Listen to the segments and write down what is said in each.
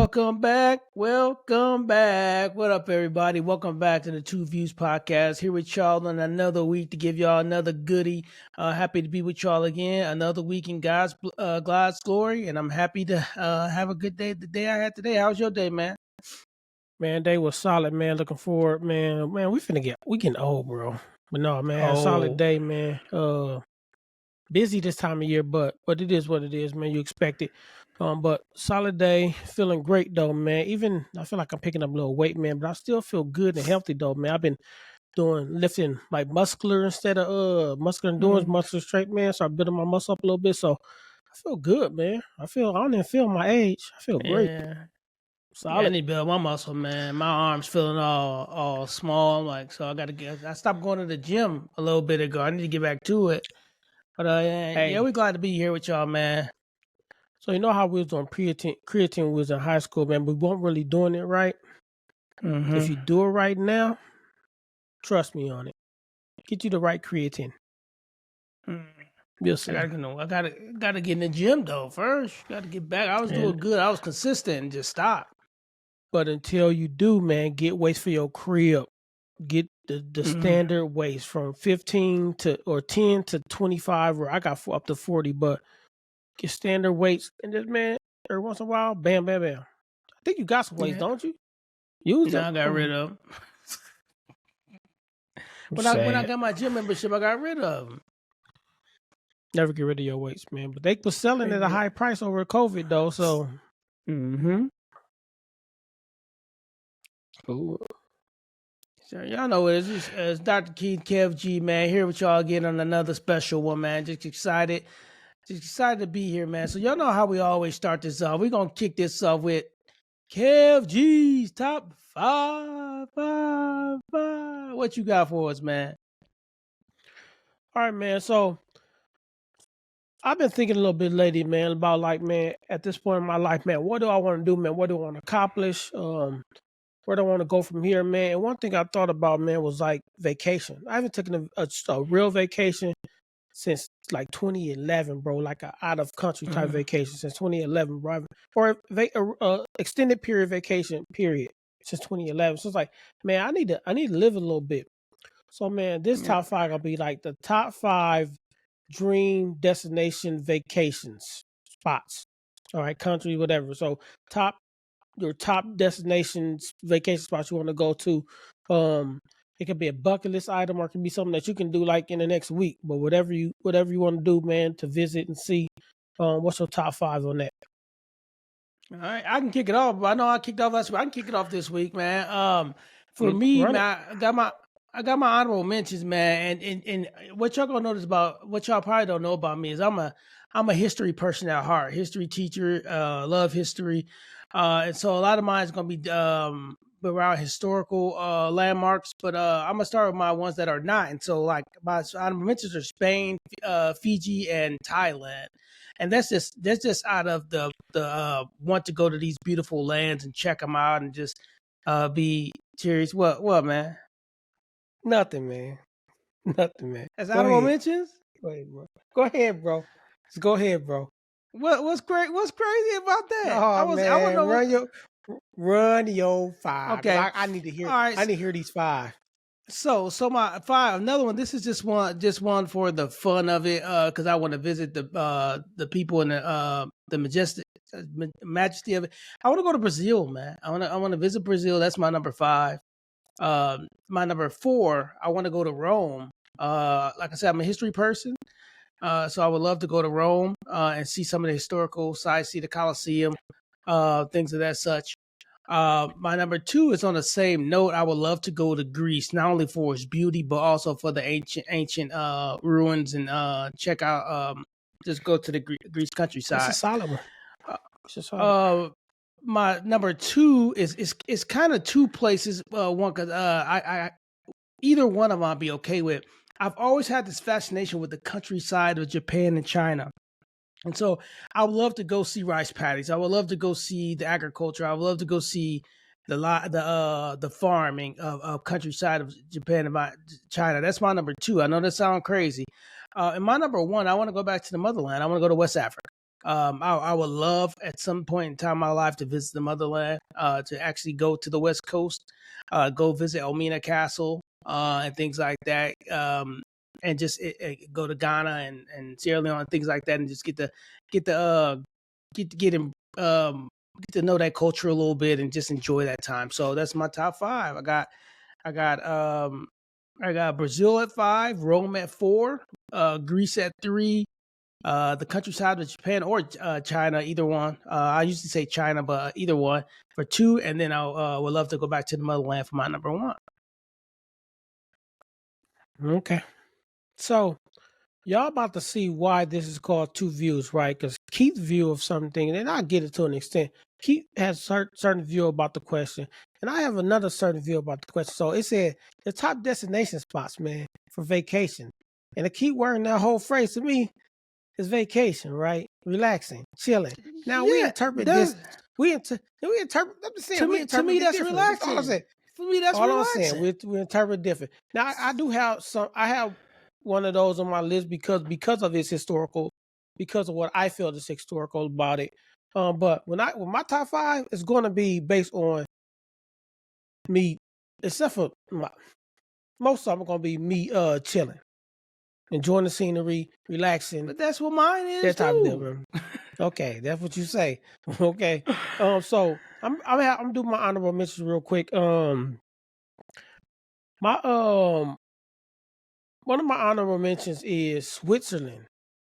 Welcome back. Welcome back. What up, everybody? Welcome back to the TuVues podcast. Here with y'all on another week to give y'all another goodie. Happy to be with y'all again. Another week in God's glory, and I'm happy to have a good day. The day I had today. How's your day, man? Man, they was solid, man. Looking forward, man. Man, we getting old, bro. But no, man, solid day, man. Busy this time of year, but it is what it is, man. You expect it. But solid day, feeling great though, man. Even I feel like I'm picking up a little weight, man, but I still feel good and healthy though, man. I've been lifting like muscular instead of muscular endurance, muscular strength, man. So I'm building my muscle up a little bit. So I feel good, man. I don't even feel my age. I feel great. Solid. Yeah, I need to build my muscle, man. My arms feeling all small. Like, so I stopped going to the gym a little bit ago. I need to get back to it. But yeah, we're glad to be here with y'all, man. So you know how we was doing creatine when we was in high school, man. We weren't really doing it right. If you do it right now, trust me on it. Get you the right creatine. You'll see. I gotta get in the gym though first. Gotta get back. I was doing good. I was consistent and just stopped. But until you do, man, get weights for your crib. Get the standard weights from 15 to 10 to 25, or I got up to 40, but get standard weights. And just, man, every once in a while, bam, bam, bam. I think you got some weights, don't you? Use them. I got rid of them. When I got my gym membership, I got rid of them. Never get rid of your weights, man. But they was selling at a high price over COVID, though, so. Cool. So y'all know it's Dr. Keith Kev G, man, here with y'all again on another special one, man. Just excited to be here, man. So y'all know how we always start this off. We're gonna kick this off with Kev G's top five. What you got for us, man? All right, man. So I've been thinking a little bit lately, man, about like, man, at this point in my life, man, what do I want to do, man? What do I want to accomplish? Where do I want to go from here, man? And one thing I thought about, man, was like vacation. I haven't taken a real vacation since like 2011, bro. Like an out of country type vacation since 2011, bro. Or extended period vacation period since 2011. So it's like, man, I need to live a little bit. So man, this top five gonna be like the top 5 dream destination vacations spots. All right, country, whatever. So your top destinations, vacation spots you want to go to. It could be a bucket list item, or it can be something that you can do like in the next week. But whatever you want to do, man, to visit and see. What's your top 5 on that? All right, I can kick it off. I know I kicked off last week. I can kick it off this week, man. For me, man, I got my honorable mentions, man. And what y'all gonna notice about what y'all probably don't know about me is I'm a history person at heart, history teacher, love history. And so a lot of mine is going to be around historical landmarks, but I'm going to start with my ones that are not. And so like my honorable mentions are Spain, Fiji, and Thailand. And that's just out of the want to go to these beautiful lands and check them out and just be curious. What, man? Nothing, man. Nothing, man. As honorable mentions? Go ahead, bro. Go ahead, bro. What's crazy about that? Man, run your 5. Okay, I need to hear. Right. I need to hear these 5. So my 5. Another one. This is just one for the fun of it, because I want to visit the people in the majesty of it. I want to go to Brazil, man. I want to visit Brazil. That's my number 5. My number 4. I want to go to Rome. Like I said, I'm a history person. So I would love to go to Rome and see some of the historical sites, see the Colosseum, things of that such. My number 2 is on the same note. I would love to go to Greece, not only for its beauty, but also for the ancient ruins and check out, just go to the Greece countryside. That's a solid one. My number 2 is kind of 2 places. One, because I either one of them I'd be okay with. I've always had this fascination with the countryside of Japan and China. And so I would love to go see rice paddies. I would love to go see the agriculture. I would love to go see the farming of countryside of Japan and China. That's my number 2. I know that sounds crazy. And my number 1, I want to go back to the motherland. I want to go to West Africa. I would love at some point in time in my life to visit the motherland, to actually go to the West Coast, go visit Omina Castle, and things like that. And just go to Ghana and Sierra Leone and things like that, and just get the get him get to know that culture a little bit and just enjoy that time. So that's my top five. I got Brazil at 5, Rome at 4, Greece at 3, the countryside of Japan or China, either one. I usually say China, but either one for 2, and then I would love to go back to the motherland for my number 1. Okay. So y'all about to see why this is called TuVues, right? Because Keith's view of something, and I get it to an extent. Keith has certain view about the question, and I have another certain view about the question. So it said the top destination spots, man, for vacation. And the key word in that whole phrase to me is vacation, right? Relaxing, chilling. Now we Yeah, interpret that's this. We interpret. I'm just saying to we me. To interpret me, it that's differently. That's all I'm relaxing. saying. For me, that's All I'm saying, relaxing. we interpret different. Now I do have some. I have one of those on my list because of its historical, because of what I feel is historical about it. But when my top 5 is going to be based on me, except for most of them are going to be me chilling, enjoying the scenery, relaxing, But that's what mine is that type of too. deal. Okay, that's what you say. Okay, so I'm doing my honorable mentions real quick. My One of my honorable mentions is Switzerland.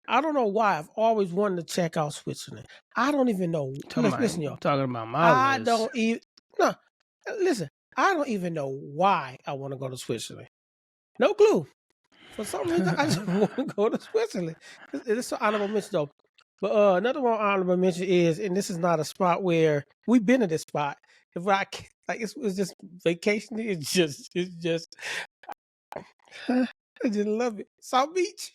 I don't know why. I've always wanted to check out Switzerland. I don't even know. Listen, y'all. Talking about my I list. don't even. No, listen. I don't even know why I want to go to Switzerland. No clue. For some reason, I just want to go to Switzerland. It's an honorable mention, though. But another one honorable mention is, and this is not a spot where we've been to this spot. If I like, it's just vacation. It's just. I just love it. South Beach.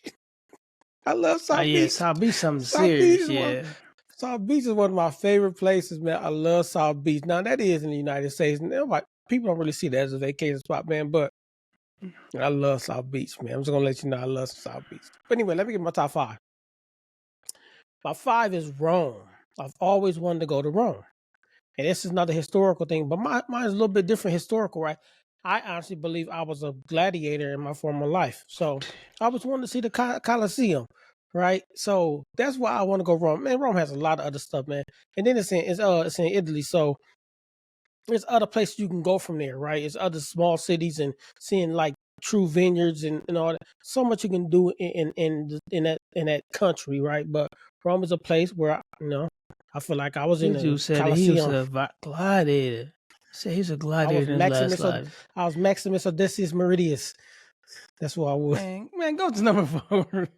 I love South Yeah, Beach. South Beach something South Beach serious. is South Beach is one of my favorite places, man. I love South Beach. Now that is in the United States, and people don't really see that as a vacation spot, man. But I love South Beach, man. I'm just gonna let you know I love South Beach. But anyway, let me get my top 5. My 5 is Rome. I've always wanted to go to Rome, and this is not a historical thing, but mine is a little bit different historical, right? I honestly believe I was a gladiator in my former life, so I was wanting to see the Colosseum, right? So that's why I want to go Rome. Man, Rome has a lot of other stuff, man. And then it's in Italy, so there's other places you can go from there, right? It's other small cities and seeing like true vineyards and all that. So much you can do in that country, right? But Rome is a place where I feel like I was in You the said he was Colosseum. a gladiator. Said he's a gladiator in his last life. I was Maximus Odysseus Meridius. That's who I was. Man, go to number 4.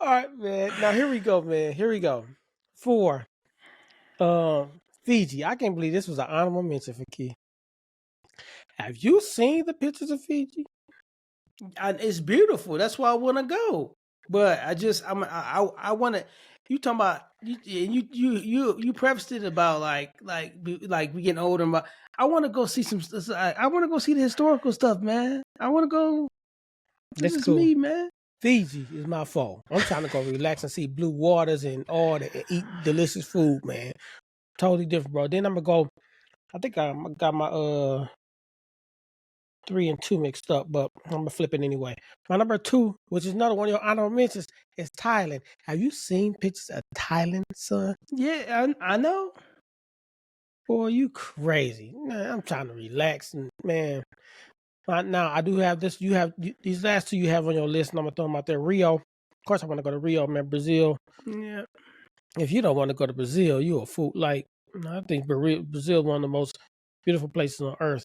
All right, man. Now here we go, man. Here we go. 4. Fiji. I can't believe this was an honorable mention for Key. Have you seen the pictures of Fiji? It's beautiful. That's why I want to go. But I want to. You talking about you prefaced it about like we getting older. But I want to go see some. I want to go see the historical stuff, man. I want to go. This That's is cool. me, man. Fiji is my fault. I'm trying to go relax and see blue waters and all that and eat delicious food, man. Totally different, bro. Then I'm gonna go. I think I got my 3 and 2 mixed up, but I'm gonna flip it anyway. My number 2, which is another one of your honorable mentions, is Thailand. Have you seen pictures of Thailand, son? Yeah, I know. Boy, you crazy. Man, I'm trying to relax and man. Now I do have this. You have these last 2 you have on your list, and I'm gonna throw them out there. Rio. Of course, I want to go to Rio, man. Brazil. Yeah. If you don't want to go to Brazil, you a fool. Like I think Brazil is one of the most beautiful places on earth.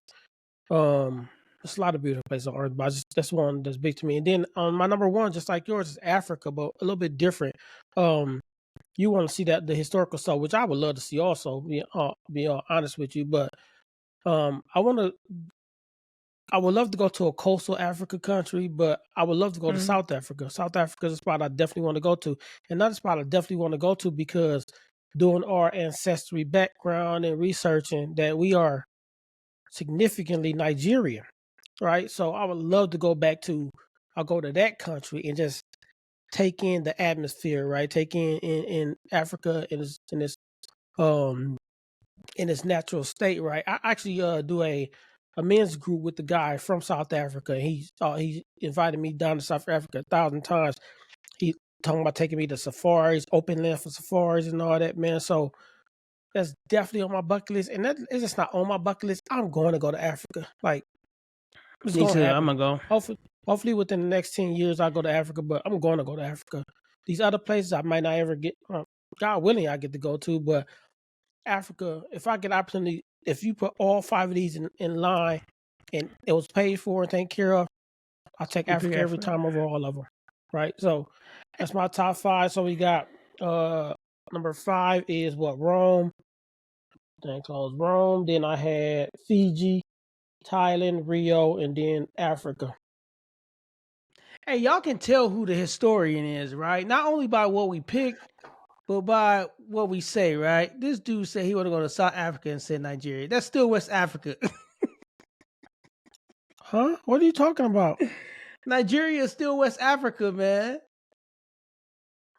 There's a lot of beautiful places on earth, but that's one that's big to me. And then my number 1, just like yours, is Africa, but a little bit different. You want to see the historical stuff, which I would love to see also, be honest with you. But I would love to go to a coastal Africa country, but I would love to go to South Africa. South Africa is a spot I definitely want to go to. Another spot I definitely want to go to because doing our ancestry background and researching that we are significantly Nigerian, right? So I would love to go to that country and just take in the atmosphere, right? Take in Africa in its natural state, right? I actually do a men's group with the guy from South Africa. He invited me down to South Africa 1,000 times. He talking about taking me to safaris, open land for safaris and all that, man. So that's definitely on my bucket list. And that is just not on my bucket list. I'm going to go to Africa. Like, it's Me going to too. happen. I'm gonna go. Hopefully within the next 10 years, I'll go to Africa, but I'm going to go to Africa. These other places I might not ever get, God willing, I get to go to, but Africa, if I get opportunity, if you put all 5 of these in line and it was paid for and taken care of, I'll take Africa every time over all of them. Right? So that's my top 5. So we got number 5 is what? Rome. Then close Rome. Then I had Fiji, Thailand, Rio, and then Africa. Hey, y'all can tell who the historian is, right? Not only by what we pick, but by what we say, right? This dude said he want to go to South Africa and said Nigeria. That's still West Africa. Huh? What are you talking about? Nigeria is still West Africa, man.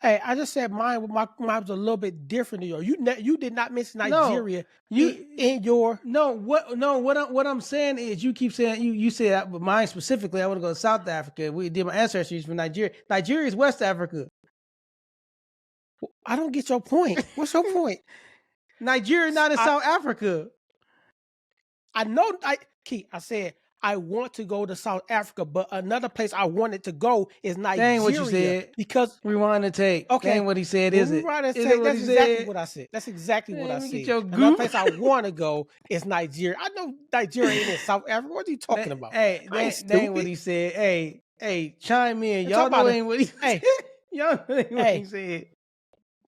Hey, I just said mine was a little bit different than yours. You did not mention Nigeria in your what I'm saying is you keep saying you said that, but mine specifically I want to go to South Africa. We did my ancestors from Nigeria. Nigeria is West Africa. I don't get your point. What's your point? Nigeria not in South Africa. I know. I said I want to go to South Africa, but another place I wanted to go is Nigeria. That ain't what you said. Because rewind the tape. Okay, that ain't what he said. Is it? Rewind the tape. That's exactly what I said. That's exactly what I said. Another place I want to go is Nigeria. I know Nigeria ain't in South Africa. What are you talking about? Hey, that ain't what he said. Hey, chime in. Y'all know ain't what he said. Y'all know ain't what he said.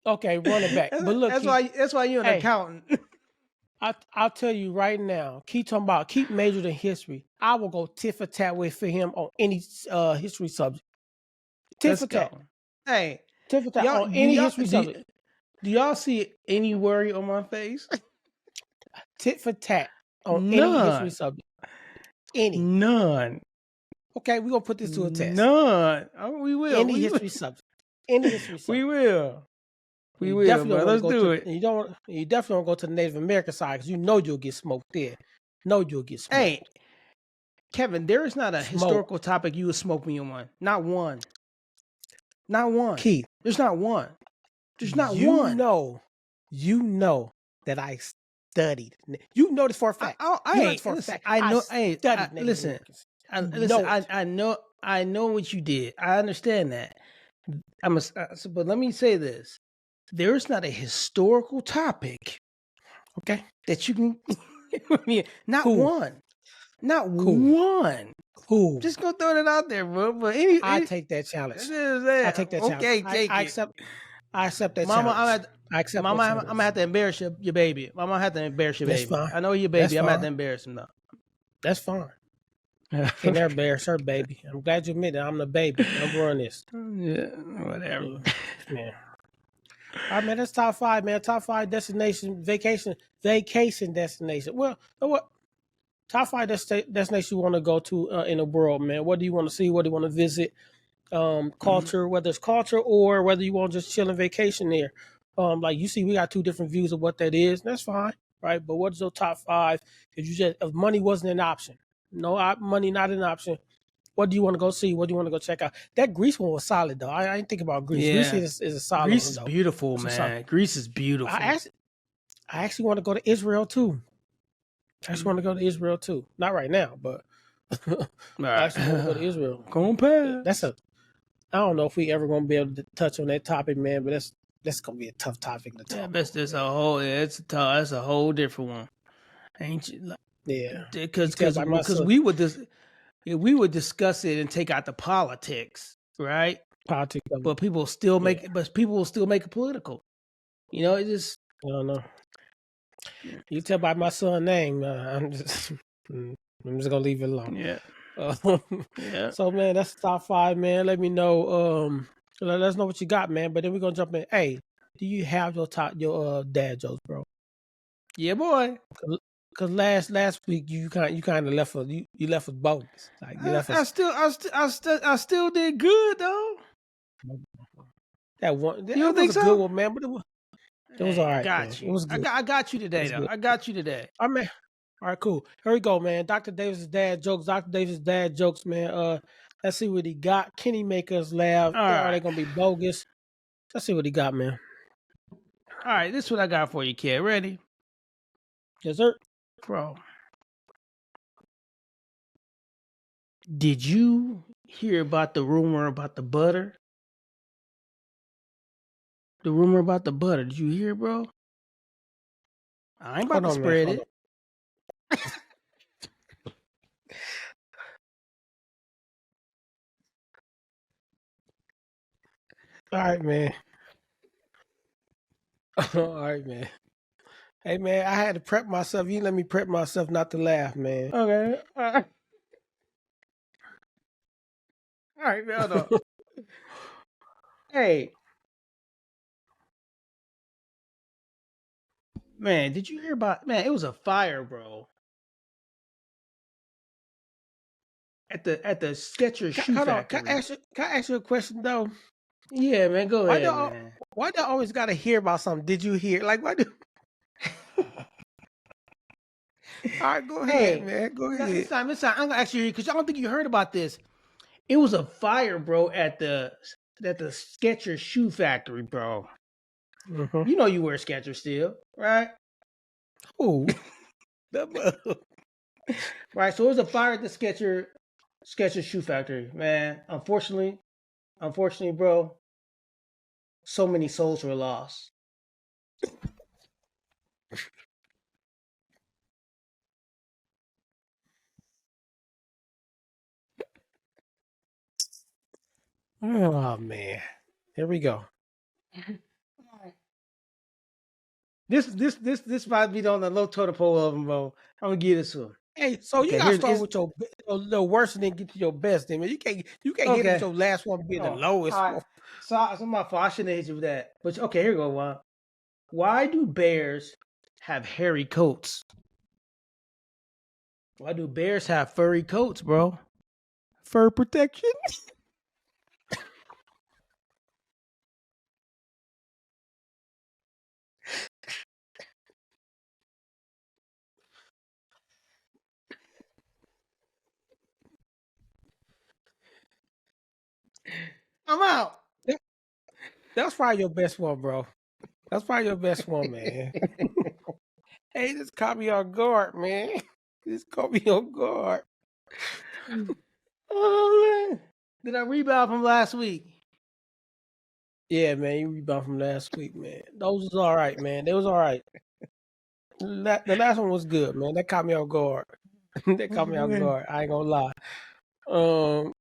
Okay, run it back. But look, that's why you're an accountant. I'll tell you right now, keep majored in history. I will go tit for tat with for him on any history subject. Tit for tat. Hey, tit for tat on any history subject. Do y'all see any worry on my face? Tit for tat on any history subject. None. Okay, we're gonna put this to a test. None. We will. Any history subject. Any history subject. We will. We will, definitely bro. Let's do it. You definitely don't go to the Native American side because you know you'll get smoked there. You'll get smoked. Hey, Kevin, there is not a historical topic you would smoke me on. Not one. Not one. Keith, there's not one. There's not one. You know that I studied. You know this for a fact. I know. Listen. I know what you did. I understand that. But let me say this. There is not a historical topic, okay, that you can. Not one. Not one. Cool. Just go throw it out there, bro. But I take that challenge. I take that challenge. Okay, I accept that Mama, challenge. I'm gonna have to embarrass your baby. Mama, I have to embarrass your baby. Fine. I know your baby. I'm gonna have to embarrass him though. That's fine. Can never embarrass her baby. I'm glad you admit that I'm the baby. I'm running this. Yeah, whatever. Man. All right, man. That's top 5, man. Top 5 vacation destination. Well, what? Top 5 destinations you want to go to in the world, man. What do you want to see? What do you want to visit? Culture, whether it's culture or whether you want to just chill and vacation there. Like you see, we got 2 different views of what that is. That's fine, right? But what's your top 5? If money wasn't an option, money not an option. What do you want to go see? What do you want to go check out? That Greece one was solid though. I didn't think about Greece. Yeah. Greece is a solid. Greece one, is though. beautiful, man. Greece is beautiful. I actually want to go to Israel too. I just want to go to Israel too. Not right now, but I actually want to go to Israel. Going past. I don't know if we ever gonna be able to touch on that topic, man. But that's gonna be a tough topic to talk. Yeah, that's a whole different one. Ain't you? Yeah, because we would discuss it and take out the politics, right? Politics, but people still make it political. You know, it just I don't know. You tell by my son's name, I'm just gonna leave it alone. Yeah. Yeah. So man, that's top 5, man. Let me know. Let us know what you got, man. But then we're gonna jump in. Hey, do you have your dad jokes, bro? Yeah, boy. Cause last week you kind of left us bogus. Like I still did good though. That one, You that don't was think a good so? one, man. But it was Hey, all I right, man. got It you. was good. I got you It today was though. good. I got you today. I mean, all right, cool. Here we go, man. Dr. Davis' dad jokes. Dr. Davis' dad jokes, man. Let's see what he got. Can he make us laugh? All Are they right. gonna be bogus? Let's see what he got, man. All right, this is what I got for you, kid. Ready? Yes, sir. Bro. Did you hear about the rumor about the butter? The rumor about the butter. Did you hear, bro? I ain't about Hold to on, man. spread Hold it. on. All right, man. All right, man. Hey, man, I had to prep myself. You let me prep myself not to laugh, man. Okay. All right, man. Hold on. Hey, man, did you hear about man, it was a fire, bro. At the Skechers shoe Hold on. factory. Can I ask you a question though? Yeah, man, go Why do ahead, I, man. why do I always gotta hear about something? Did you hear? Like, why do? All right, go ahead, Hey, man. Go now, ahead. this time, I'm gonna ask you because I don't think you heard about this. It was a fire, bro, at the Skechers shoe factory, bro. Mm-hmm. You know you wear Skechers still, right? Ooh. Right. So it was a fire at the Skechers shoe factory, man. Unfortunately, bro, so many souls were lost. Oh man. Here we go. This might be on the low totem pole of them, bro. I'm gonna give this to him. Hey, so you Okay, gotta here start is with your worst and then get to your best. Then man, you can't hit with okay. your last one being the Oh, lowest all right. one. So my fault. I shouldn't have hit you with that. But okay, here you go. Why do bears have hairy coats? Why do bears have furry coats, bro? Fur protection. I'm out. That- That's probably your best one, bro. That's probably your best one, man. Hey, this caught me on guard, man. This caught me on guard. Oh man. Did I rebound from last week? Yeah, man, you rebound from last week, man. Those was all right, man. They was all right. The last one was good, man. That caught me off guard. That caught me off guard. I ain't gonna lie. Um,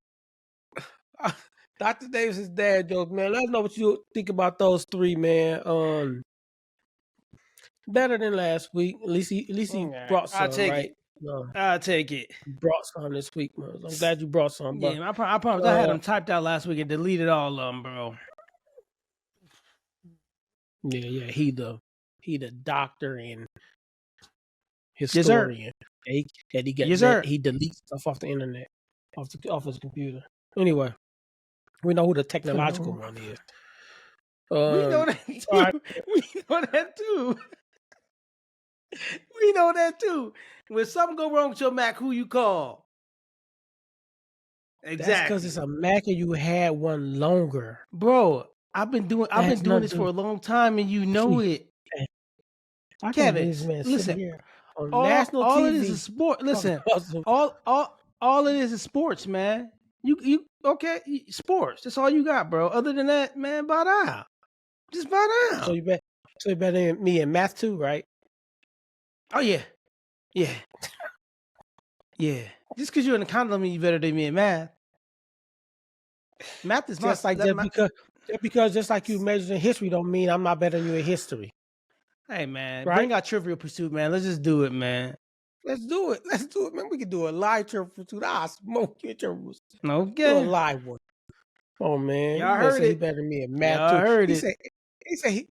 Dr. Davis's dad joke, man. Let us know what you think about those three, man. Better than last week. At least he Okay, brought I'll some, take right? it. I'll take it. Brought some this week, man. I'm glad you brought some, but Yeah, I promise. I had them typed out last week and deleted all of them, bro. yeah, he the doctor and Yes, sir. historian. Yes, sir. He deletes stuff off the internet, off his computer. Anyway, we know who the technological one is. We know that All right. too. We know that too. We know that too. When something go wrong with your Mac, who you call? That's because Exactly, it's a Mac and you had one longer. bro. I've been doing Nothing this to for a long time, and you know see. it, I can't believe Kevin. this man sitting Listen, here on all national all it is TV sport. talking Listen, about some. all it is sports, man. You okay? Sports. That's all you got, bro. Other than that, man, bow down. Just bow So down. you better than me in math too, right? Oh yeah, yeah, yeah. Just because you're an accountant, don't mean you better than me in math. Math is my Just like that my. just like you measured in history don't mean I'm not better than you in history, Hey man, right? bring out Trivial Pursuit, man. Let's just do it, man. Let's do it. Let's do it, man. We can do a live Trivial Pursuit. I'll smoke you in Trivial Pursuit. Do a Okay, live one. Oh man, y'all this man heard said he it. better than me in math Y'all too. heard it.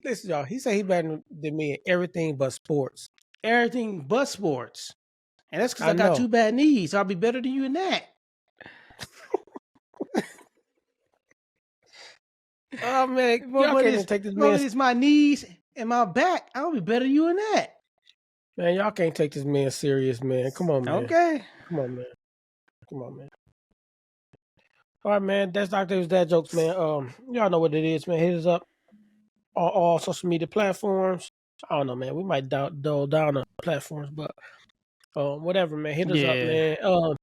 Listen, y'all. He said he better than me in everything but sports. Everything but sports, and that's because I I got know. 2 bad knees. So I'll be better than you in that. Oh man, y'all can't even take this man. It's my knees and my back. I'll be better than you in that. Man, y'all can't take this man serious, man. Come on, man. Okay. Come on, man. Come on, man. All right, man. That's Dr. Davis Dad Jokes, man. Y'all know what it is, man. Hit us up on all social media platforms. I don't know, man. We might dull down the platforms, but whatever, man. Hit us up, Yeah. man.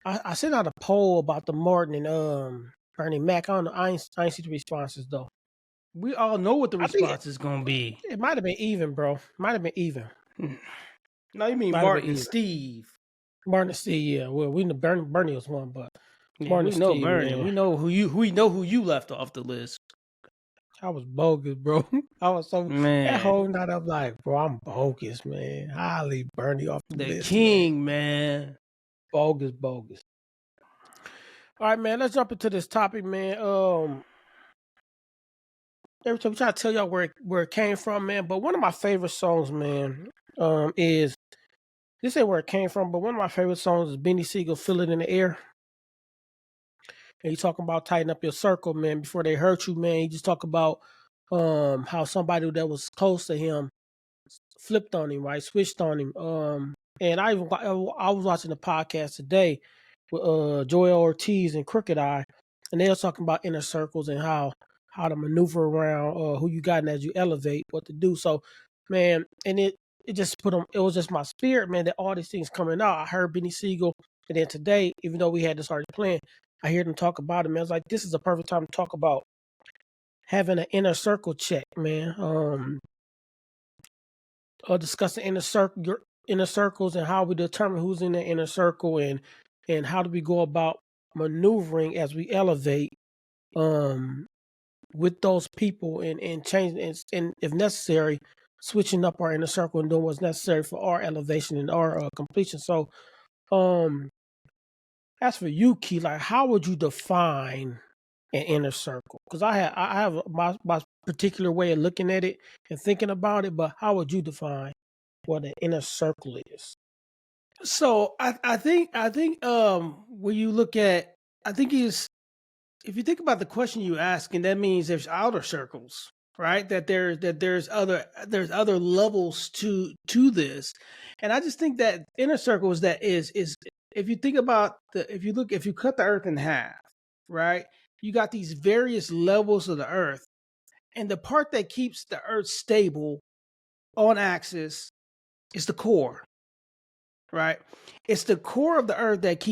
I sent out a poll about the Martin and Bernie Mac. I don't know. I ain't see the responses though. We all know what the I think response is gonna be. it might have been even, bro. Might have been even. No, you mean Might have been Martin and even. Steve. Martin and Steve, yeah. Well, we know Bernie was one, but Yeah, Martin we and know Steve, Bernie. man. We know who you left off the list. I was bogus, bro. I was so that Man. whole night. I'm like, bro, I'm bogus, man. I leave Bernie off the The list, king, man. Bogus. All right, man. Let's jump into this topic, man. Every time we try to tell y'all where it came from, man. But one of my favorite songs, man, is this ain't where it came from, but one of my favorite songs is Benny Siegel, "Feel It in the Air." And you talking about tighten up your circle, man, before they hurt you, man. You just talk about how somebody that was close to him flipped on him, right? Switched on him. And I was watching a podcast today with Joel Ortiz and Crooked Eye, and they were talking about inner circles and how to maneuver around who you got and as you elevate, what to do. So, man, and it just put them. It was just my spirit, man, that all these things coming out. I heard Benny Siegel, and then today, even though we had this already planned, I hear them talk about it, man. I was like, this is a perfect time to talk about having an inner circle check, man. Discussing your inner circles and how we determine who's in the inner circle and how do we go about maneuvering as we elevate um with those people and changing and if necessary switching up our inner circle and doing what's necessary for our elevation and our completion. So um as for you, Key, like how would you define an inner circle? Because I have my particular way of looking at it and thinking about it, but how would you define what an inner circle is? So I think when you look at I think is if you think about the question you asking, that means there's outer circles, right? There's other levels to this. And I just think that inner circles that is if you think about if you cut the earth in half, right? You got these various levels of the earth. And the part that keeps the earth stable on axis is the core, right? It's the core of the earth that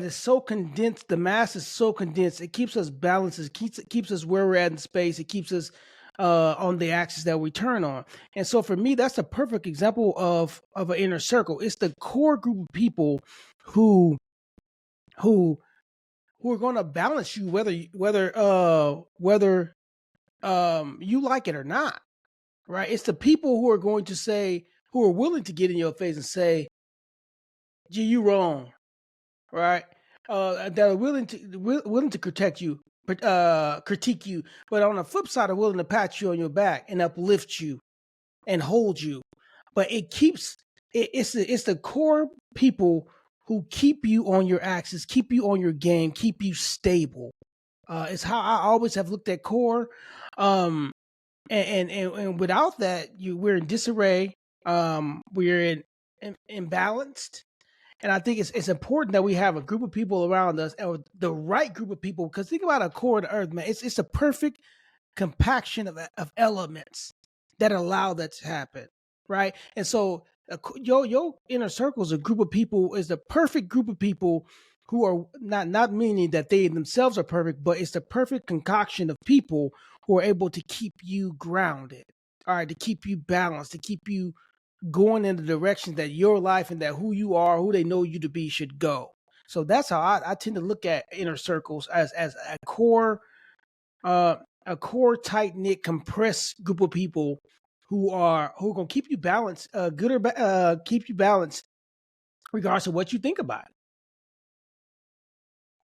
is so condensed. The mass is so condensed. It keeps us balanced. It keeps us where we're at in space. It keeps us on the axis that we turn on. And so for me, that's a perfect example of an inner circle. It's the core group of people who who who are going to balance you whether you like it or not, right? It's the people who are willing to get in your face and say, "Gee, you wrong," right? That are willing to critique you, but on the flip side, are willing to pat you on your back and uplift you and hold you. But it's the core people who keep you on your axis, keep you on your game, keep you stable. It's how I always have looked at core. And without that, we're in disarray. We're in imbalanced, and I think it's important that we have a group of people around us, or the right group of people. Because think about a core of the earth, man. It's a perfect compaction of elements that allow that to happen, right? And so your inner circle is a group of people, is the perfect group of people who are not meaning that they themselves are perfect, but it's the perfect concoction of people who are able to keep you grounded, all right, to keep you balanced, to keep you going in the direction that your life and that who you are, who they know you to be, should go. So that's how I tend to look at inner circles as uh, a core, tight knit, compressed group of people who are gonna keep you balanced, good or keep you balanced, regardless of what you think about it.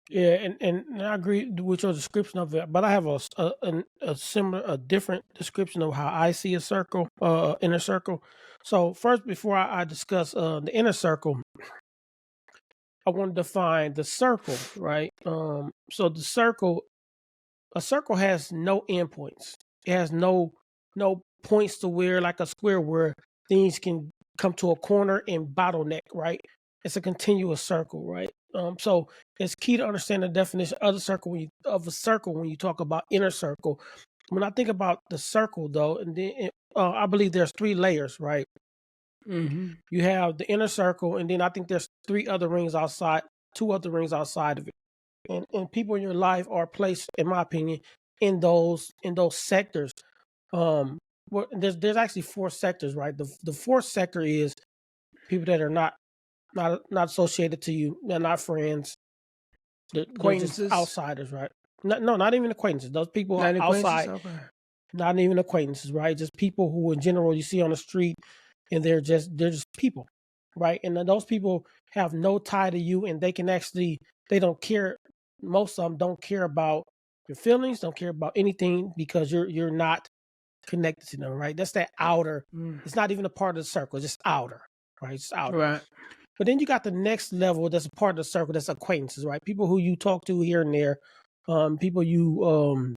Yeah, and I agree with your description of it, but I have a different description of how I see a circle, inner circle. So first, before I discuss the inner circle, I want to define the circle, right? So the circle a circle has no endpoints. It has no points to where, like a square, where things can come to a corner and bottleneck, right? It's a continuous circle, right? So it's key to understand the definition of a circle when you talk about inner circle. When I think about the circle, though, and then I believe there's 3 layers, right? Mm-hmm. You have the inner circle, and then I think there's 2 other rings outside of it. And people in your life are placed, in my opinion, in those sectors. There's actually 4 sectors, right? The 4th sector is people that are not associated to you. They're not friends. They're just Acquaintances. outsiders, right? No, not even acquaintances. Those people are Not acquaintances. outside. Okay. Not even acquaintances, right? Just people who, in general, you see on the street, and they're just people, right? And then those people have no tie to you, and they don't care. Most of them don't care about your feelings, don't care about anything, because you're not connected to them, right? That's that outer. It's not even a part of the circle. It's just outer, right? It's outer. Right. But then you got the next level that's a part of the circle, that's acquaintances, right? People who you talk to here and there, people you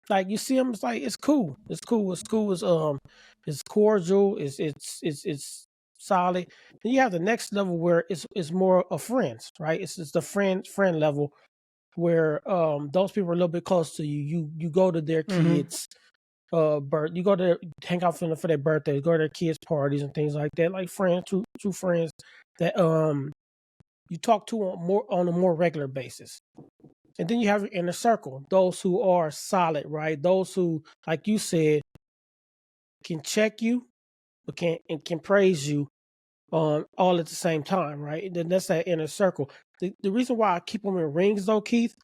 like, you see them, it's like, it's cool. It's cordial, it's solid. Then you have the next level where it's more of friends, right? It's the friend level, where those people are a little bit close to you. You go to their kids' birth, you go to hang out for their birthdays, go to their kids' parties and things like that, like friends, true friends that you talk to on a more regular basis. And then you have your inner circle, those who are solid, right? Those who, like you said, can check you, but can praise you all at the same time, right? And then that's that inner circle. The reason why I keep them in rings, though, Keith,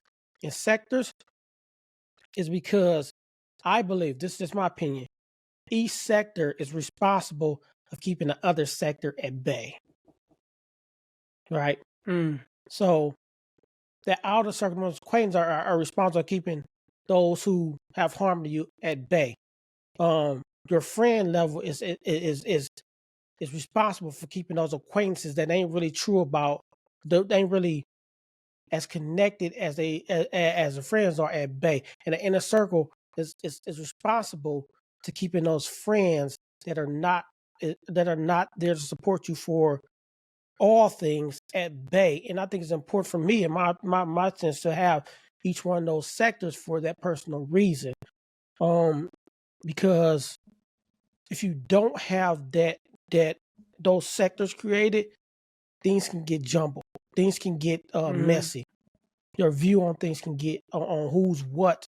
in sectors, is because I believe, this is just my opinion, each sector is responsible of keeping the other sector at bay, right? So the outer circle, most acquaintances are responsible for keeping those who have harmed you at bay. Your friend level is responsible for keeping those acquaintances that ain't really true about, they ain't really as connected as the friends are, at bay. And the inner circle is responsible to keeping those friends that are not there to support you for all things at bay. And I think it's important for me, and my sense, to have each one of those sectors for that personal reason. Because if you don't have those sectors created, things can get jumbled. Things can get messy. Your view on things can get on who's what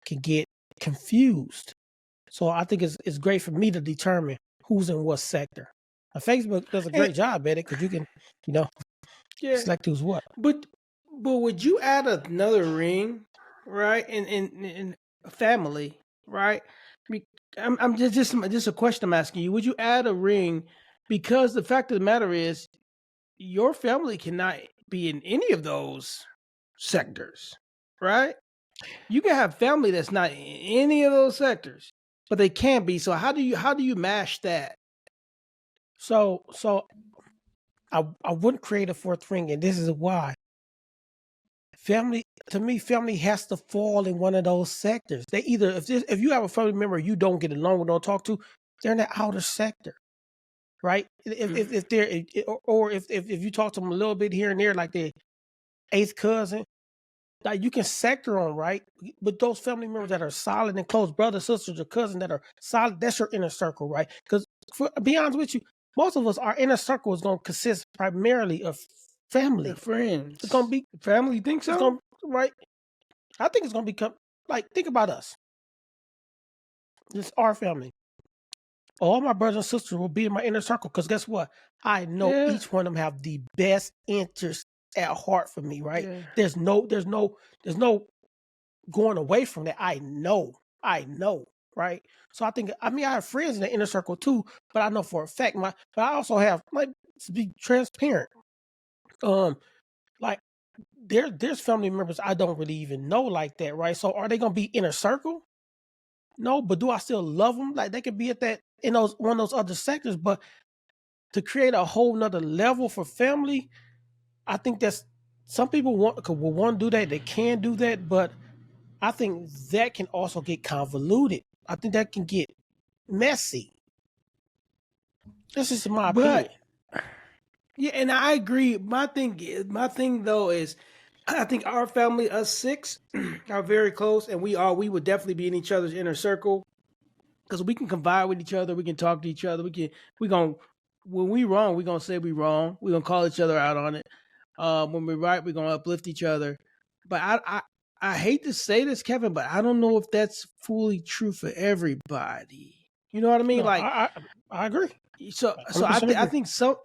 can get confused. So I think it's great for me to determine who's in what sector. Now, Facebook does a great job at it, because you can, select who's what. But would you add another ring, right? In family, right? I'm just a question I'm asking you. Would you add a ring? Because the fact of the matter is, your family cannot be in any of those sectors, right? You can have family that's not in any of those sectors, but they can be. So how do you mash that? So I wouldn't create a 4th ring, and this is why. Family, to me, family has to fall in one of those sectors. They either, if you have a family member you don't get along with, don't talk to, they're in the outer sector, right? If they're, or if you talk to them a little bit here and there, like their 8th cousin, like, you can sector them, right? But those family members that are solid and close, brothers, sisters, or cousins that are solid, that's your inner circle, right? Because, to be honest with you, most of us, our inner circle is going to consist primarily of family. They're friends. It's going to be family. You think so? It's going, right? I think it's going to become, like, think about us. It's our family. All my brothers and sisters will be in my inner circle, because guess what? I know each one of them have the best interest at heart for me, right? Yeah. There's no going away from that. I know, right? So I have friends in the inner circle too, but I know for a fact but I also have, like, to be transparent, like, there's family members I don't really even know like that, right? So are they gonna be inner circle? No, but do I still love them? Like, they could be at that, in those one of those other sectors, but to create a whole nother level for family, I think that's, some people will want to do that. They can do that, but I think that can also get convoluted. I think that can get messy. This is my opinion. Yeah, and I agree. My thing though is, I think our family, us six, are very close, and we would definitely be in each other's inner circle because we can confide with each other, we can talk to each other, we gonna when we wrong, we gonna say we wrong, we gonna call each other out on it. When we're right, we're gonna uplift each other. But I hate to say this, Kevin, but I don't know if that's fully true for everybody. You know what I mean? No, Like, I agree. so 100% agree.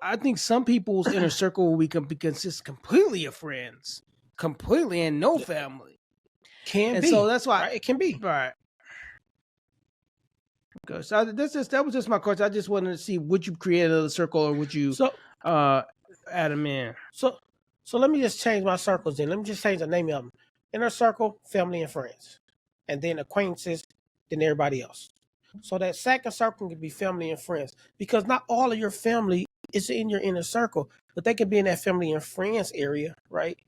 I think some people's inner circle will be consist completely of friends, completely, and no family. Can And be. so that's why, right? It can be. right. Okay, so that was just my question. I just wanted to see, would you create another circle or would you So add them in? so let me just change my circles then. Let me just change the name of them. Inner circle, family and friends. And then acquaintances, then everybody else. So that second circle can be family and friends. Because not all of your family is in your inner circle, but they can be in that family and friends area, right?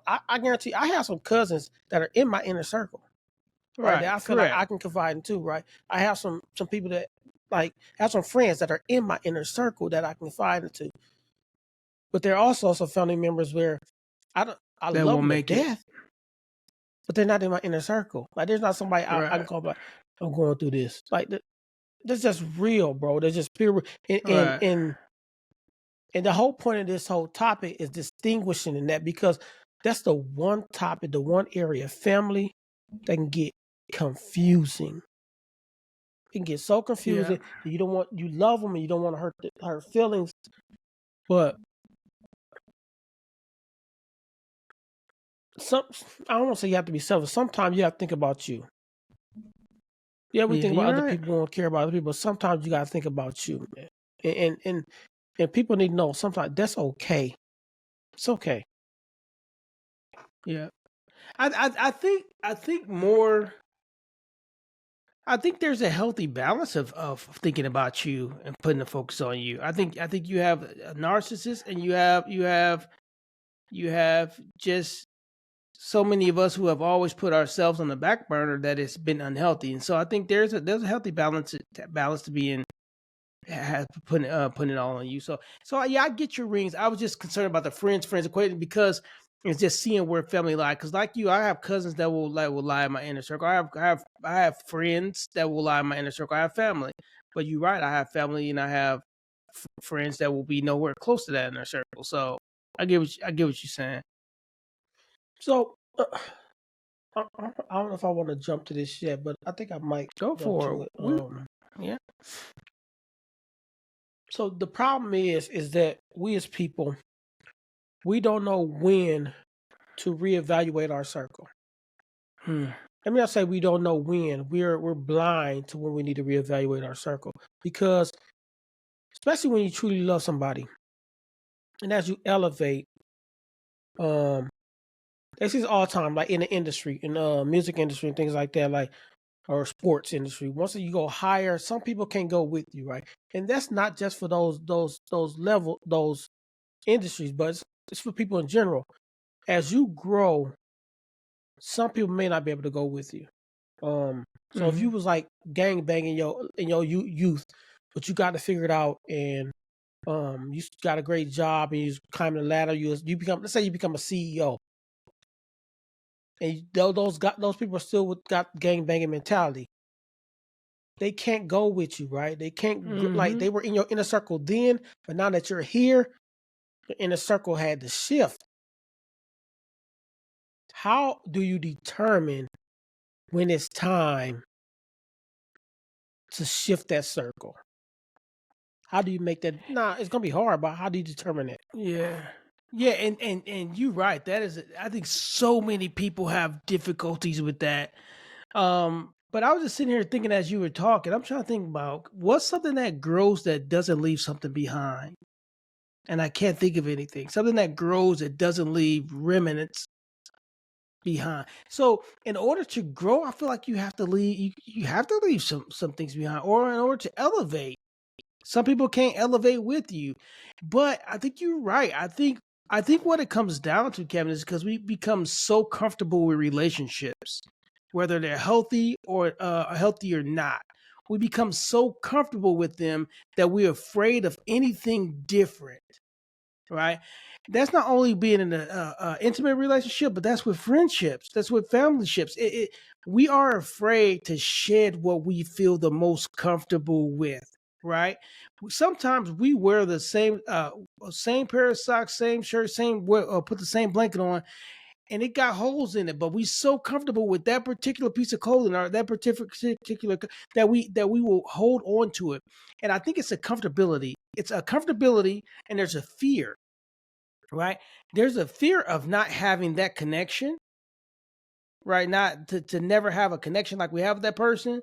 I guarantee I have some cousins that are in my inner circle. Right. That I feel like I can confide in too, right? I have some people that like have some friends that are in my inner circle that I can confide into. But there are also some family members where I That love won't them to make it. death, but they're not in my inner circle. Like there's not somebody I Right. can call like I'm going through this. Like that's just real, bro. That's just pure. Right. And the whole point of this whole topic is distinguishing in that because that's the one topic, the one area, family, that can get confusing. It can get so confusing. Yeah. You love them and you don't want to hurt her feelings, but I don't want to say you have to be selfish. Sometimes you have to think about you. Yeah, we think about other people, won't care about other people. But sometimes you got to think about you, man. And people need to know sometimes that's okay. It's okay. Yeah. I think more. I think there's a healthy balance of thinking about you and putting the focus on you. I think you have a narcissist and you have just so many of us who have always put ourselves on the back burner that it's been unhealthy. And so I think there's a healthy balance to be in, putting it all on you. So yeah, I get your rings. I was just concerned about the friends equation because it's just seeing where family lie. Because like you, I have cousins that will lie in my inner circle. I have friends that will lie in my inner circle. I have family, but you're right. I have family and I have friends that will be nowhere close to that inner circle. So I get what you're saying. So I don't know if I want to jump to this yet, but I think I might Go jump for to it. it. Yeah. So the problem is that we as people, we don't know when to reevaluate our circle. Let me not say we don't know when. We're blind to when we need to reevaluate our circle because, especially when you truly love somebody, and as you elevate, this is all time, like in the industry, in the music industry and things like that, like or sports industry. Once you go higher, some people can't go with you, right? And that's not just for those industries, but it's for people in general. As you grow, some people may not be able to go with you. So if you was like gang banging in your youth, but you got to figure it out and you got a great job and you climbing the ladder, you become, let's say you become a CEO, and those people are still got gang banging mentality. They can't go with you, right? They can't like they were in your inner circle then, but now that you're here, the inner circle had to shift. How do you determine when it's time to shift that circle? How do you make that? Nah, it's gonna be hard, but how do you determine it? Yeah. Yeah, and you're right. That is, I think so many people have difficulties with that. But I was just sitting here thinking as you were talking, I'm trying to think about what's something that grows that doesn't leave something behind. And I can't think of anything. Something that grows that doesn't leave remnants behind. So in order to grow, I feel like you have to leave some things behind, or in order to elevate. Some people can't elevate with you. But I think you're right. I think what it comes down to, Kevin, is because we become so comfortable with relationships whether they're healthy or healthy or not. We become so comfortable with them that we're afraid of anything different, right? That's not only being in an intimate relationship, but that's with friendships. That's with family ships. We are afraid to shed what we feel the most comfortable with, right? Sometimes we wear the same pair of socks, same shirt, put the same blanket on, and it got holes in it, but we so comfortable with that particular piece of clothing or that particular that we will hold on to it. And I think it's a comfortability. It's a comfortability, and there's a fear, right? There's a fear of not having that connection, right? Not to never have a connection like we have with that person,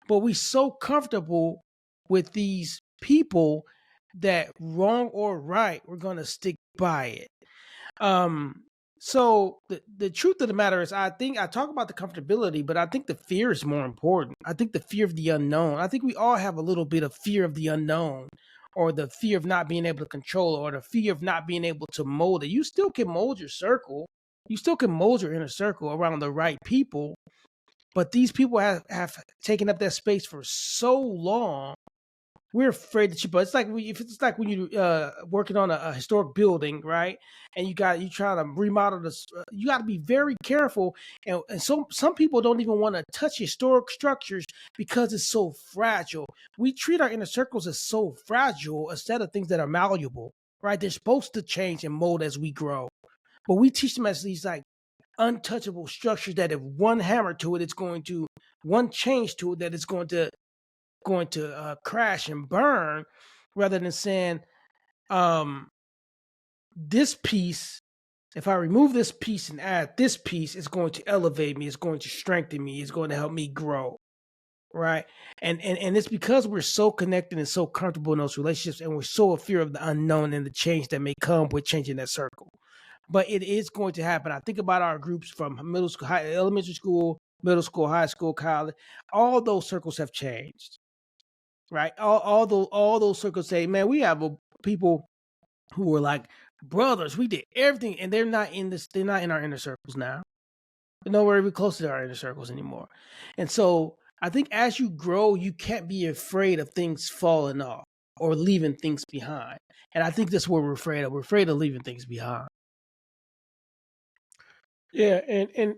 but we so comfortable with these people that wrong or right, we're gonna stick by it. Um, so the truth of the matter is, I think I talk about the comfortability, but I think the fear is more important. I think the fear of the unknown. I think we all have a little bit of fear of the unknown, or the fear of not being able to control it, or the fear of not being able to mold it. You still can mold your circle. You still can mold your inner circle around the right people, but these people have taken up that space for so long. We're afraid to but it's like if it's like when you working on a historic building, right? And you try to remodel this. You got to be very careful, and some people don't even want to touch historic structures because it's so fragile. We treat our inner circles as so fragile instead of things that are malleable, right? They're supposed to change and mold as we grow, but we teach them as these like untouchable structures that if one hammer to it, it's going to one change to it that it's going to crash and burn, rather than saying, this piece, if I remove this piece and add this piece, it's going to elevate me, it's going to strengthen me, it's going to help me grow, right? And it's because we're so connected and so comfortable in those relationships, and we're so afraid of the unknown and the change that may come with changing that circle. But it is going to happen. I think about our groups from middle school, elementary school, middle school, high school, college. All those circles have changed, right? All those circles say, man, we have people who were like brothers. We did everything, and they're not in this. They're not in our inner circles now. They're nowhere even close to our inner circles anymore. And so I think as you grow, you can't be afraid of things falling off or leaving things behind. And I think that's what we're afraid of. We're afraid of leaving things behind. Yeah, and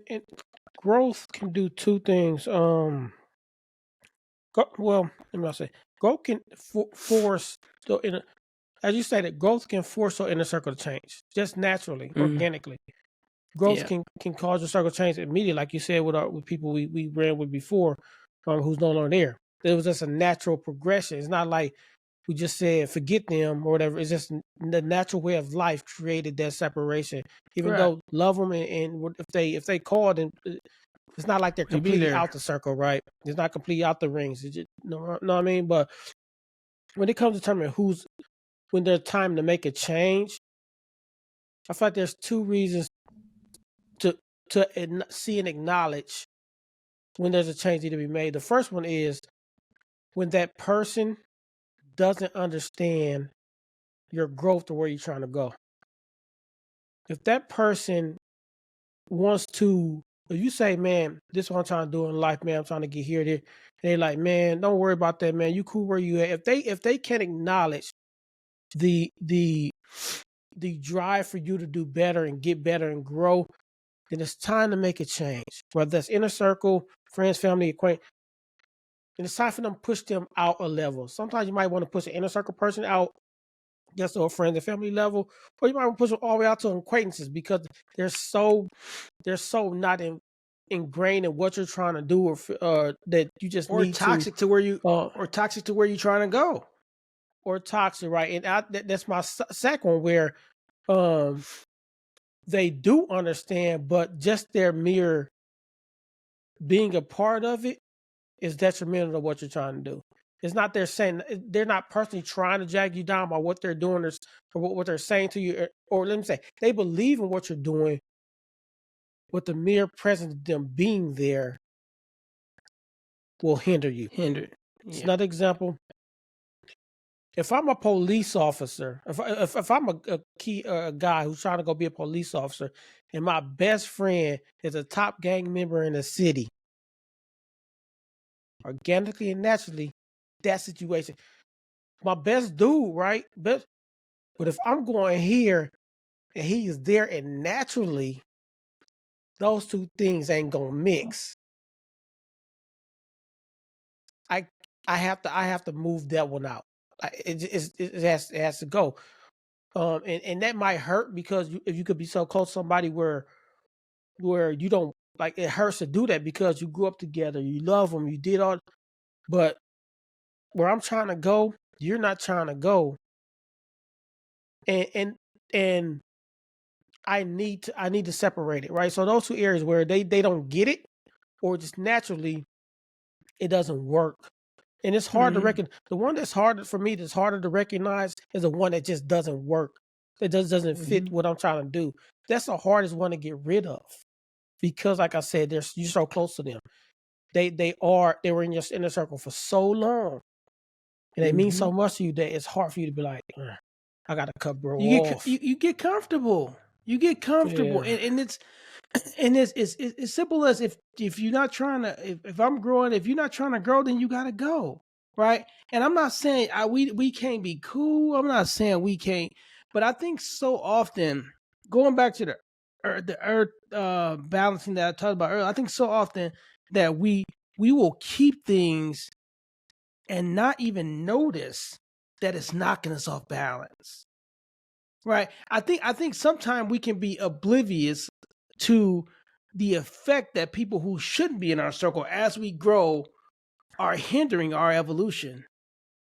growth can do two things. Well, let me not say growth can force as you say that growth can force your inner circle to change just naturally, organically. Growth can cause your circle to change immediately, like you said with people we ran with before, who's no longer there. It was just a natural progression. It's not like we just said forget them or whatever. It's just the natural way of life created that separation. Even though love them and if they called, and it's not like they're completely out the circle, right? It's not completely out the rings. It's just, know what I mean? But when it comes to determining when there's time to make a change, I feel like there's two reasons to see and acknowledge when there's a change need to be made. The first one is when that person doesn't understand your growth or where you're trying to go. If that person wants to, if you say, man, this is what I'm trying to do in life, man, I'm trying to get here, there, and they're like, man, don't worry about that, man. You cool where you at. If they can't acknowledge the drive for you to do better and get better and grow, then it's time to make a change. Whether that's inner circle, friends, family, acquaintance. And it's time for them to push them out a level. Sometimes you might want to push an inner circle person out just to a friends and family level, or you might want to push them all the way out to acquaintances because they're so not ingrained in what you're trying to do, or that you just need toxic to where you or toxic to where you're trying to go, or toxic, right? And that's my second one, where they do understand, but just their mere being a part of it is detrimental to what you're trying to do. It's not they're not personally trying to drag you down by what they're doing or what they're saying to you, or let me say, they believe in what you're doing, but the mere presence of them being there will hinder you. It's another example. If I'm a police officer, if I'm a guy who's trying to go be a police officer, and my best friend is a top gang member in the city, organically and naturally that situation. My best dude, right? But if I'm going here and he is there and naturally those two things ain't gonna mix, I have to move that one out. It has to go. And that might hurt because if you could be so close to somebody where you don't like, it hurts to do that because you grew up together, you love them, you did all, but where I'm trying to go, you're not trying to go, and I need to separate it, right? So those two areas where they don't get it, or just naturally it doesn't work. And it's hard to recognize. The one that's harder for me, that's harder to recognize, is the one that just doesn't work. It just doesn't fit what I'm trying to do. That's the hardest one to get rid of because, like I said, you're so close to them. They were in your inner circle for so long, and they mean so much to you that it's hard for you to be like, I got to cut bro off. You get comfortable. You get comfortable, Yeah. and it's simple as if you're not trying to, if I'm growing, if you're not trying to grow, then you gotta go, right? And I'm not saying we can't be cool. I'm not saying we can't, but I think so often, going back to the earth balancing that I talked about earlier, I think so often that we will keep things and not even notice that it's knocking us off balance. Right. I think sometimes we can be oblivious to the effect that people who shouldn't be in our circle as we grow are hindering our evolution.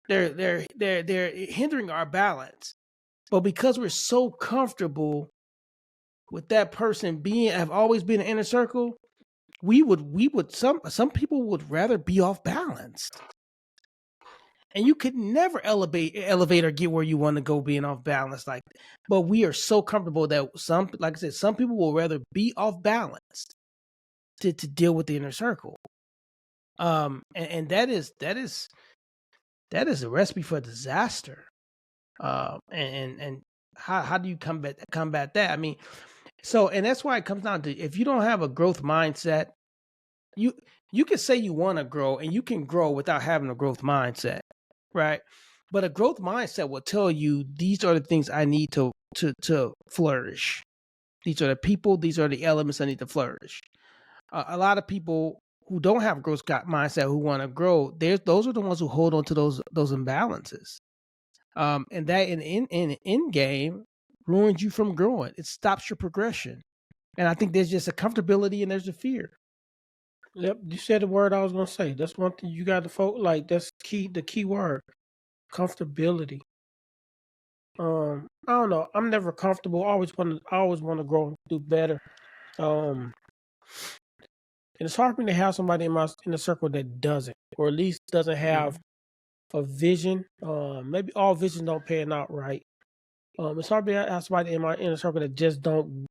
They're hindering our balance. But because we're so comfortable with that person have always been in inner circle, we would some people would rather be off balance. And you could never elevate or get where you want to go being off balance like that. But we are so comfortable that like I said, some people will rather be off balance to deal with the inner circle. And that is a recipe for disaster. And how do you combat that? I mean, and that's why it comes down to, if you don't have a growth mindset, you can say you want to grow, and you can grow without having a growth mindset. Right. But a growth mindset will tell you, these are the things I need to flourish. These are the people, these are the elements I need to flourish. A lot of people who don't have growth mindset, who want to grow, those are the ones who hold on to those imbalances. And that in game ruins you from growing. It stops your progression. And I think there's just a comfortability and there's a fear. Yep, you said the word I was gonna say. That's one thing you got to focus. Like, that's key. The key word, comfortability. I don't know. I'm never comfortable. I always want to grow and do better. And it's hard for me to have somebody in the circle that doesn't, or at least doesn't have a vision. Maybe all visions don't pan out right. It's hard to have somebody in my inner circle that just don't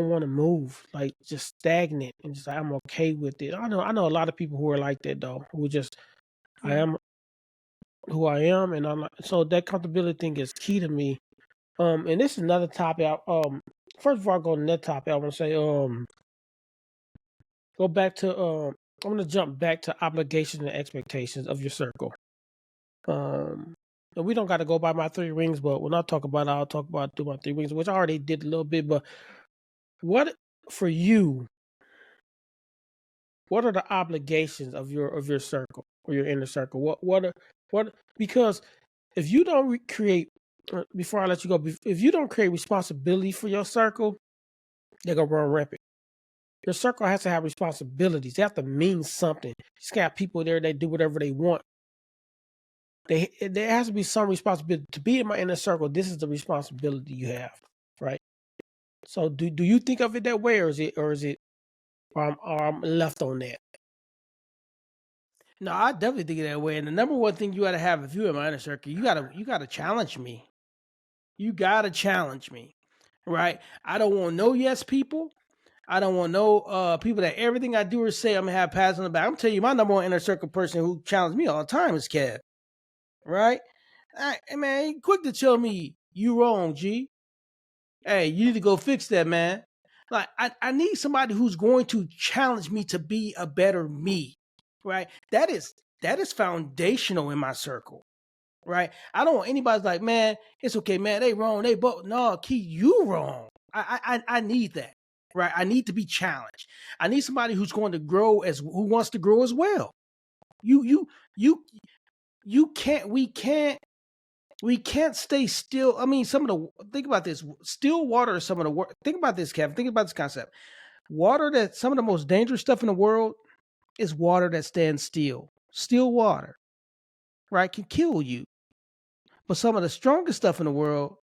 want to move, like just stagnant and just like, I'm okay with it. I know a lot of people who are like that though, who just I am who I am, and I'm so that comfortability thing is key to me. And this is another topic. First before I go to that topic, I want to say go back to I'm gonna jump back to obligations and expectations of your circle. And we don't got to go by my 3 rings, but when I talk about it, I'll talk about do my 3 rings, which I already did a little bit. But what for you? What are the obligations of your circle or your inner circle? What because if you don't create, before I let you go, if you don't create responsibility for your circle, they're gonna run rampant. Your circle has to have responsibilities. They have to mean something. You just got people there that do whatever they want. There has to be some responsibility to be in my inner circle. This is the responsibility you have, right? So do you think of it that way, or I'm left on that? No, I definitely think of that way. And the number one thing you got to have, if you're in my inner circle, you gotta challenge me. You gotta challenge me, right? I don't want no yes people. I don't want no people that everything I do or say I'm gonna have pats on the back. I'm telling you, my number one inner circle person who challenges me all the time is Kev, right? Hey man, quick to tell me you wrong, G. Hey, you need to go fix that, man. Like I need somebody who's going to challenge me to be a better me, right? That is foundational in my circle, right? I don't want anybody's like, man, it's okay, man. They wrong. They both no, Key, you wrong. I need that, right? I need to be challenged. I need somebody who's going to grow who wants to grow as well. You you you can't. We can't stay still. I mean, think about this. Still water is some of the think about this, Kevin. Think about this concept. Water that some of the most dangerous stuff in the world is water that stands still. Still water, right, can kill you. But some of the strongest stuff in the world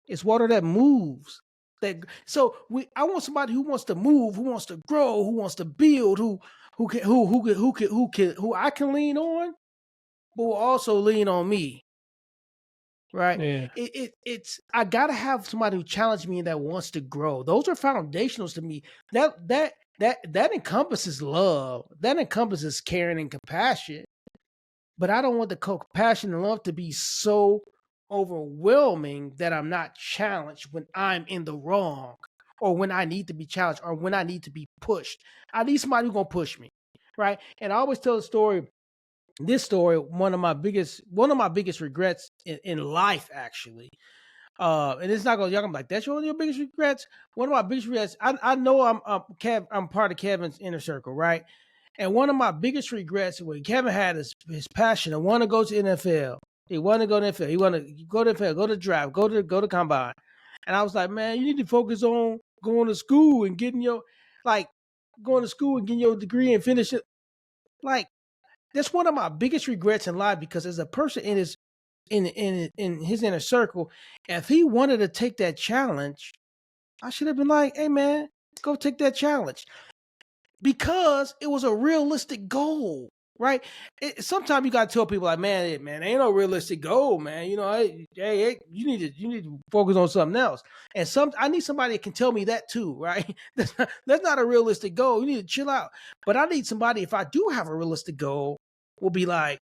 is water that moves. I want somebody who wants to move, who wants to grow, who wants to build, who I can lean on, but will also lean on me. Right? Yeah. It's I gotta have somebody who challenges me and that wants to grow. Those are foundationals to me. That encompasses love. That encompasses caring and compassion. But I don't want the compassion and love to be so overwhelming that I'm not challenged when I'm in the wrong, or when I need to be challenged, or when I need to be pushed. I need somebody who's gonna push me, right? And I always tell the story. This story, one of my biggest regrets in life, actually. And it's not gonna y'all gonna be like, that's one of your biggest regrets. One of my biggest regrets. I know I'm part of Kevin's inner circle, right? And one of my biggest regrets when Kevin had his passion and want to go to NFL. He wanted to go to NFL. He wanted to go to NFL, go to draft, go to combine. And I was like, man, you need to focus on going to school and getting your like going to school and getting your degree and finish it. Like, that's one of my biggest regrets in life, because as a person in his inner circle, if he wanted to take that challenge, I should have been like, hey man, go take that challenge, because it was a realistic goal, right? Sometimes you gotta tell people like, man, ain't no realistic goal, man. You know, hey, you need to focus on something else. And I need somebody that can tell me that too, right? That's not a realistic goal. You need to chill out. But I need somebody, if I do have a realistic goal, will be like,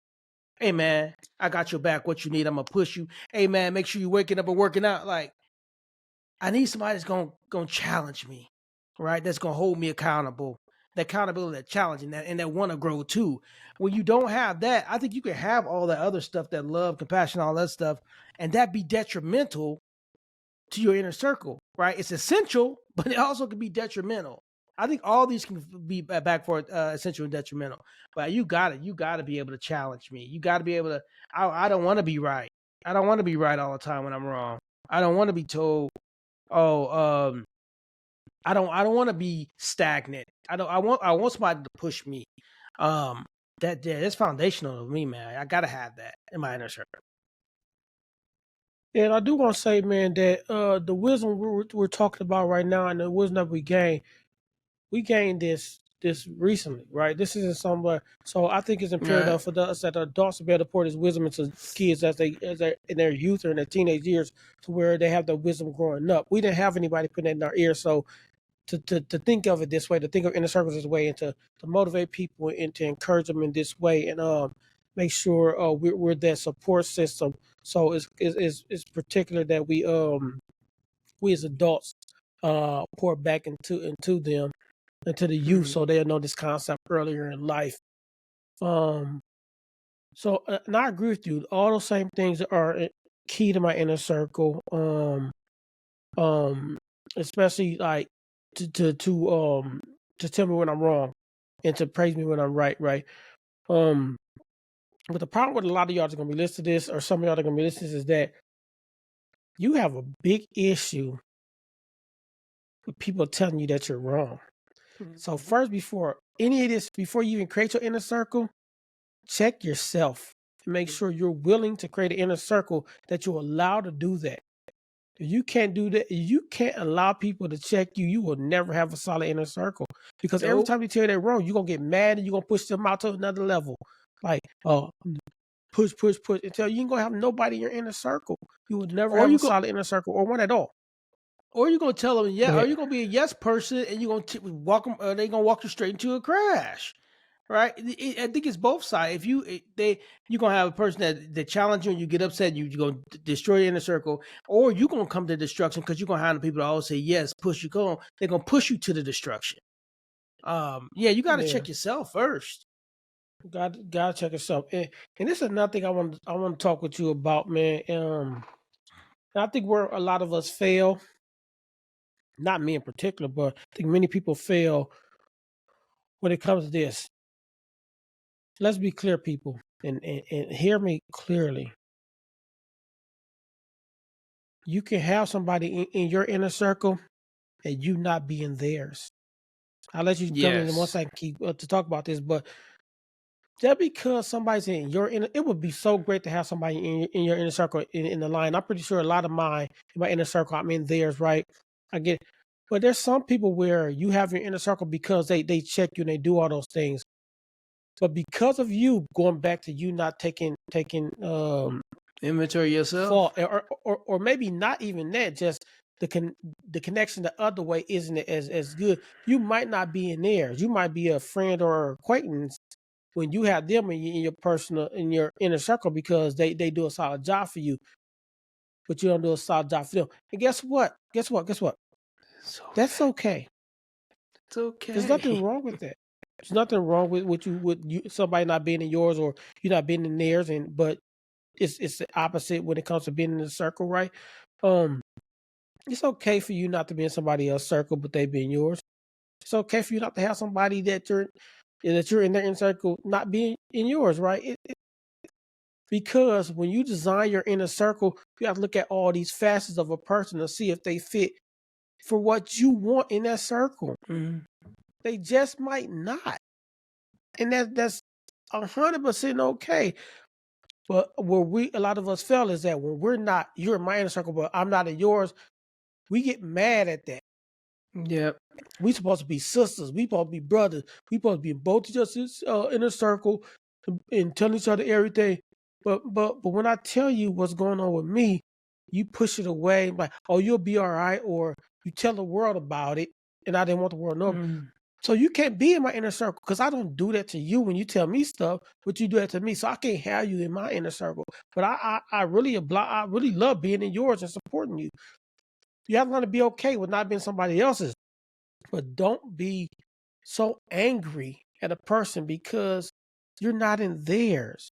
hey man, I got your back. What you need, I'm gonna push you. Hey man, make sure you're waking up and working out. Like, I need somebody that's gonna challenge me, right? That's gonna hold me accountable. That accountability, that challenge, and that want to grow too. When you don't have that, I think you can have all that other stuff, that love, compassion, all that stuff, and that be detrimental to your inner circle, right? It's essential, but it also can be detrimental. I think all these can be back for essential and detrimental. But you got to be able to challenge me. You got to be able to. I don't want to be right. I don't want to be right all the time when I'm wrong. I don't want to be told, oh, I don't want to be stagnant. I want somebody to push me. That's foundational to me, man. I gotta have that in my inner circle. And I do want to say, man, that the wisdom we're talking about right now, and the wisdom that we gained this recently, right? This isn't somewhere. So I think it's Right. imperative for us that adults to be able to pour this wisdom into kids as they in their youth or in their teenage years, to where they have the wisdom growing up. We didn't have anybody putting it in our ear, so to think of it this way, to think of inner circles this way, and to motivate people and to encourage them in this way, and make sure we're that support system. So it's particular that we as adults pour back into them, into the youth, so they'll know this concept earlier in life. So and I agree with you. All those same things are key to my inner circle. Especially like to tell me when I'm wrong and to praise me when I'm right, right? But the problem with a lot of y'all that are gonna be listening to this, or some of y'all that are gonna be listening to this, is that you have a big issue with people telling you that you're wrong. So first, before any of this, before you even create your inner circle, check yourself and make sure you're willing to create an inner circle that you're allowed to do that. If you can't do that, you can't allow people to check you, you will never have a solid inner circle. Because every Nope. time you tell you they're wrong, you're gonna get mad and you're gonna push them out to another level. Like, push, until you ain't gonna have nobody in your inner circle. You would never Or have you a go, solid inner circle or one at all. or you gonna tell them, Go yeah, or ahead. you gonna be a yes person, and you gonna walk them. They gonna walk you straight into a crash. right? I think it's both sides. If you're gonna have a person that challenge you and you get upset, you're gonna destroy your inner circle, or you're gonna come to destruction because you're gonna have the people that always say yes, push you, go on. They're gonna push you to the destruction. Yeah, you got to check yourself first. Gotta check yourself. And this is another thing I want to talk with you about, man. And I think where a lot of us fail, not me in particular, but I think many people fail when it comes to this. Let's be clear, people, and hear me clearly. You can have somebody in your inner circle and you not be in theirs. I'll let you come in once I keep to talk about this, but just because somebody's in your inner, it would be so great to have somebody in your inner circle in the line. I'm pretty sure a lot of in my inner circle, I'm in theirs, right? I get it. But there's some people where you have your inner circle because they check you and they do all those things. But because of you going back to you not taking inventory yourself, fault, or maybe not even that, just the connection the other way isn't as good. You might not be in theirs. You might be a friend or acquaintance when you have them in your inner circle because they do a solid job for you, but you don't do a solid job for them. And guess what? That's okay. It's okay. There's nothing wrong with that. There's nothing wrong with you somebody not being in yours or you not being in theirs, but it's the opposite when it comes to being in the circle, right? It's okay for you not to be in somebody else's circle, but they be in yours. It's okay for you not to have somebody that you're in their inner circle not being in yours, right? Because when you design your inner circle, you have to look at all these facets of a person to see if they fit for what you want in that circle. Mm-hmm. They just might not, and that's 100% okay. But where a lot of us fail is that when you're in my inner circle, but I'm not in yours, we get mad at that. Yep. We supposed to be sisters. We supposed to be brothers. We supposed to be in both of us inner circle and telling each other everything. But when I tell you what's going on with me, you push it away like, oh, you'll be all right, or you tell the world about it, and I didn't want the world to know. Mm-hmm. So you can't be in my inner circle because I don't do that to you when you tell me stuff, but you do that to me. So I can't have you in my inner circle. But I really love being in yours and supporting you. You have to learn to be okay with not being somebody else's. But don't be so angry at a person because you're not in theirs,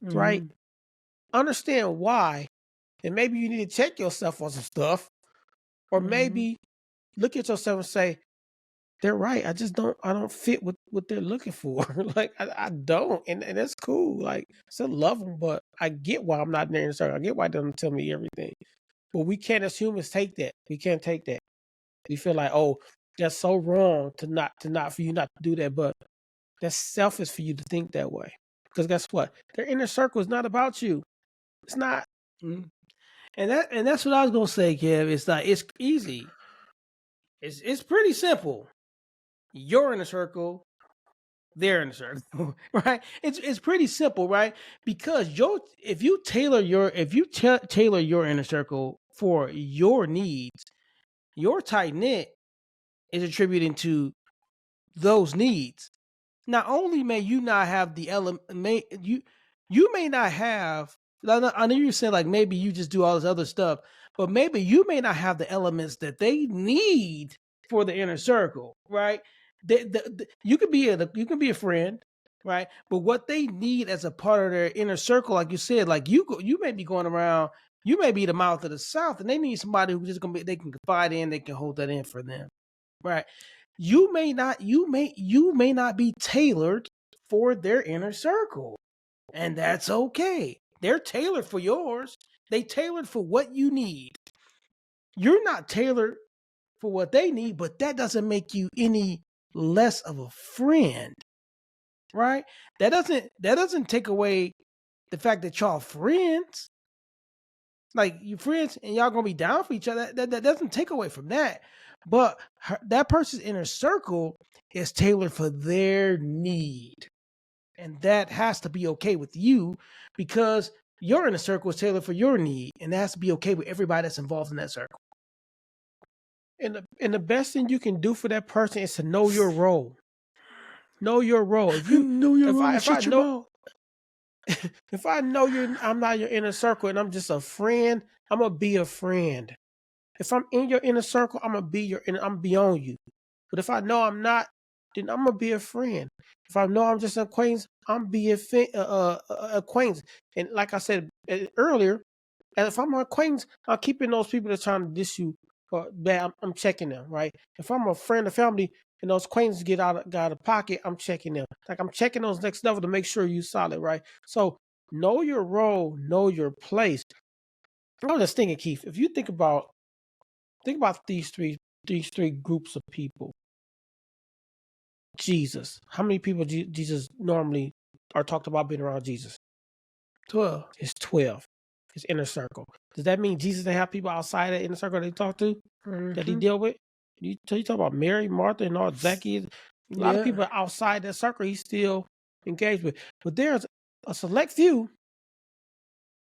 right? Understand why, and maybe you need to check yourself on some stuff, or maybe look at yourself and say, they're right. I don't fit what they're looking for. Like, I don't, and that's cool. Like, I still love them, but I get why I'm not in their inner circle. I get why they don't tell me everything. But we can't as humans take that. We can't take that. We feel like, oh, that's so wrong for you not to do that, but that's selfish for you to think that way. Because guess what? Their inner circle is not about you. It's not. Mm-hmm. And that's what I was gonna say, Kev. It's like it's easy. It's pretty simple. You're in a circle, they're in a circle, right? It's pretty simple, right? Because if you tailor your inner circle for your needs, your tight knit is attributing to those needs. Not only may you not have the element, you may not have. I know you're saying like maybe you just do all this other stuff, but maybe you may not have the elements that they need for the inner circle, right? You could be a friend, right? But what they need as a part of their inner circle, like you said, like you may be going around, you may be the mouth of the South, and they need somebody who's just gonna be they can confide in, they can hold that in for them, right? You may not be tailored for their inner circle, and that's okay. They're tailored for yours. They tailored for what you need. You're not tailored for what they need, but that doesn't make you any less of a friend, right? That doesn't take away the fact that y'all friends. Like you friends and y'all gonna be down for each other. That doesn't take away from that. But that person's inner circle is tailored for their need. And that has to be okay with you because your inner circle is tailored for your need. And that has to be okay with everybody that's involved in that circle. And the best thing you can do for that person is to know your role. Know your role. If I know I'm not your inner circle and I'm just a friend, I'm gonna be a friend. If I'm in your inner circle, I'm beyond you. But if I know I'm not, then I'm gonna be a friend. If I know I'm just an acquaintance, I'm be a acquaintance. And like I said earlier, and if I'm an acquaintance, I'm keeping those people that's trying to diss you or bad. I'm checking them, right? If I'm a friend or family and those acquaintances get out of pocket, I'm checking them. Like I'm checking those next level to make sure you solid, right? So know your role, know your place. I was just thinking, Keith, if you think about these three groups of people. Jesus. How many people Jesus normally are talked about being around Jesus? 12. It's 12. His inner circle. Does that mean Jesus didn't have people outside that inner circle that he talked to, that he deal with? You talk about Mary, Martha, and all Zacchaeus. A lot of Yeah. people outside that circle he still engaged with. But there's a select few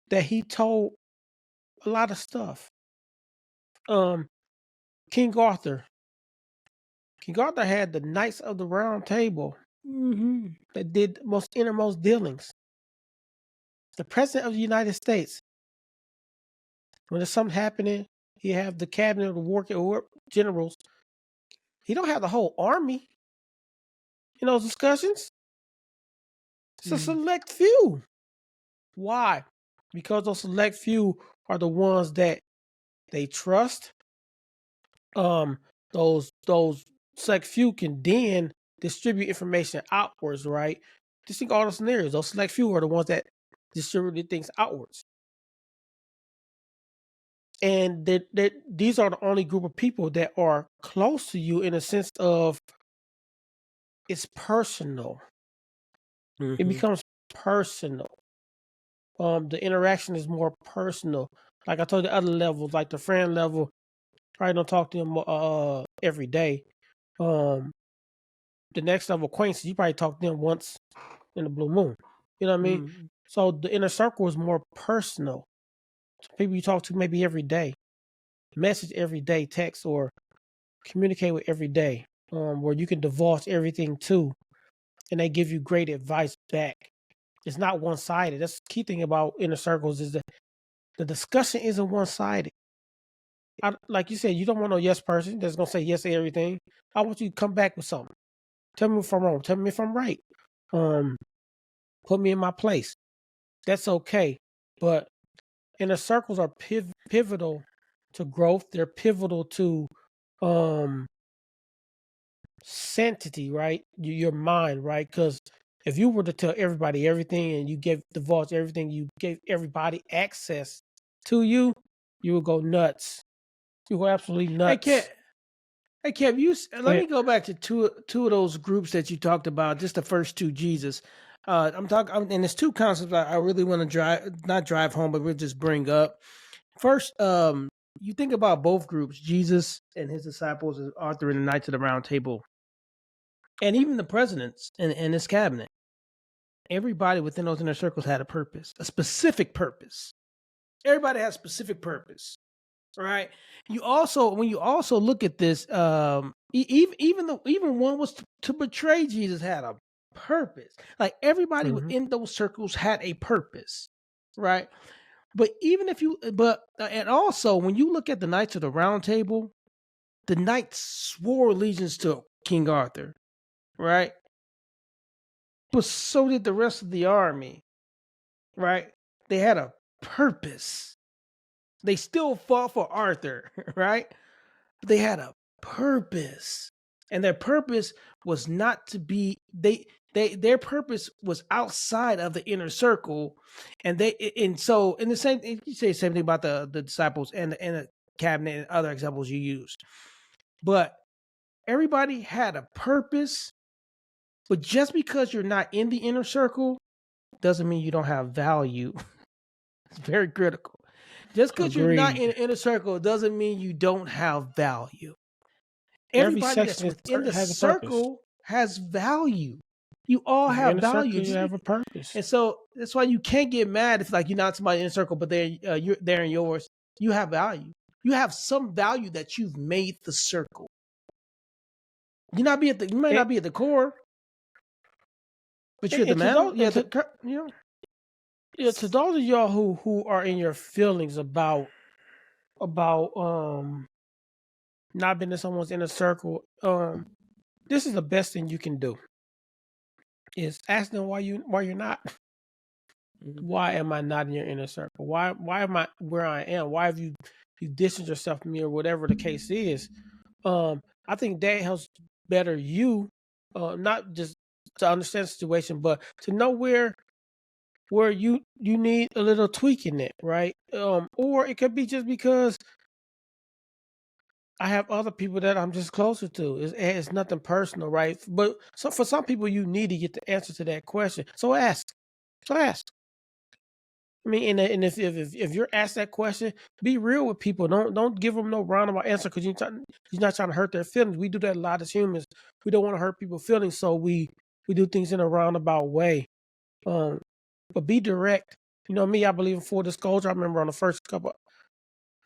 that he told a lot of stuff. King Arthur. King Arthur had the Knights of the Round Table that did most innermost dealings. The President of the United States, when there's something happening, he have the cabinet of the war generals. He don't have the whole army in those discussions. It's a select few. Why? Because those select few are the ones that they trust. Those select few can then distribute information outwards, right? Just think all the scenarios. Those select few are the ones that distribute things outwards. And these are the only group of people that are close to you in a sense of it's personal. It becomes personal. The interaction is more personal. Like I told you, other levels, like the friend level, probably don't talk to them every day. The next level acquaintances, you probably talk to them once in the blue moon. You know what I mean? So the inner circle is more personal. So people you talk to maybe every day, message every day, text or communicate with every day, where you can divulge everything to, and they give you great advice back. It's not one sided. That's the key thing about inner circles is that the discussion isn't one sided. Like you said, you don't want no yes person that's gonna say yes to everything. I want you to come back with something. Tell me if I'm wrong. Tell me if I'm right. Put me in my place. That's okay. But inner circles are pivotal to growth. They're pivotal to sanctity, right? Your mind, right? Because if you were to tell everybody everything and you divulge everything, you gave everybody access to you, you would go nuts. You go absolutely nuts. Hey, Kev, let me go back to two of those groups that you talked about, just the first two, Jesus. And there's two concepts I really want to not drive home, but we'll just bring up. First, you think about both groups, Jesus and his disciples, Arthur and the Knights of the Round Table, and even the presidents and his cabinet. Everybody within those inner circles had a purpose, a specific purpose. Everybody has a specific purpose, right? When you also look at this, even one was to betray Jesus had a purpose. Like everybody within those circles had a purpose, right? But and also when you look at the Knights of the Round Table, the knights swore allegiance to King Arthur, right? But so did the rest of the army, right? They had a purpose. They still fought for Arthur, right? But they had a purpose. And their purpose was not to be their purpose was outside of the inner circle. So in the same you say the same thing about the disciples and the cabinet and other examples you used. But everybody had a purpose. But just because you're not in the inner circle doesn't mean you don't have value. It's very critical. Just because you're not in the inner circle doesn't mean you don't have value. Everybody that's within the circle has value. You all have value. You have a purpose. And so that's why you can't get mad if like you're not somebody in the circle, but you're there in yours. You have value. You have some value that you've made the circle. You might not be at the core, But you're the And to man. those, Yeah, you know. to those of y'all who are in your feelings about not being in someone's inner circle, this is the best thing you can do. Is ask them why you're not. Why am I not in your inner circle? Why am I where I am? Why have you distanced yourself from me or whatever the case is? I think that helps better you, not just to understand the situation, but to know where you need a little tweak in it, right? Or it could be just because I have other people that I'm just closer to. It's nothing personal, right? But so for some people, you need to get the answer to that question. So ask. So ask. I mean, and if you're asked that question, be real with people. Don't give them no roundabout answer because you're not trying to hurt their feelings. We do that a lot as humans. We don't want to hurt people's feelings, so we do things in a roundabout way. But be direct. You know me, I believe in full disclosure. I remember on the first couple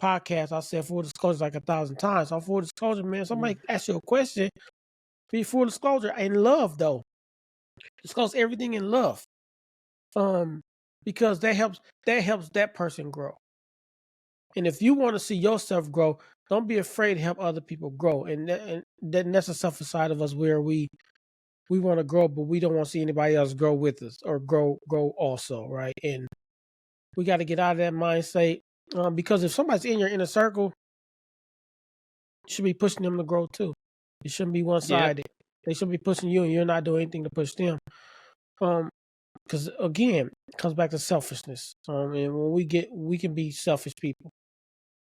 podcasts, I said full disclosure like 1,000 times. So full disclosure, man. Somebody asks you a question, be full disclosure in love, though. Disclose everything in love, because that helps that person grow. And if you want to see yourself grow, don't be afraid to help other people grow. And that's a selfish side of us where we want to grow, but we don't want to see anybody else grow with us or grow also, right? And we got to get out of that mindset, because if somebody's in your inner circle, you should be pushing them to grow too. It shouldn't be one sided. They should be pushing you, and you're not doing anything to push them. Because again, it comes back to selfishness. And when we can be selfish people.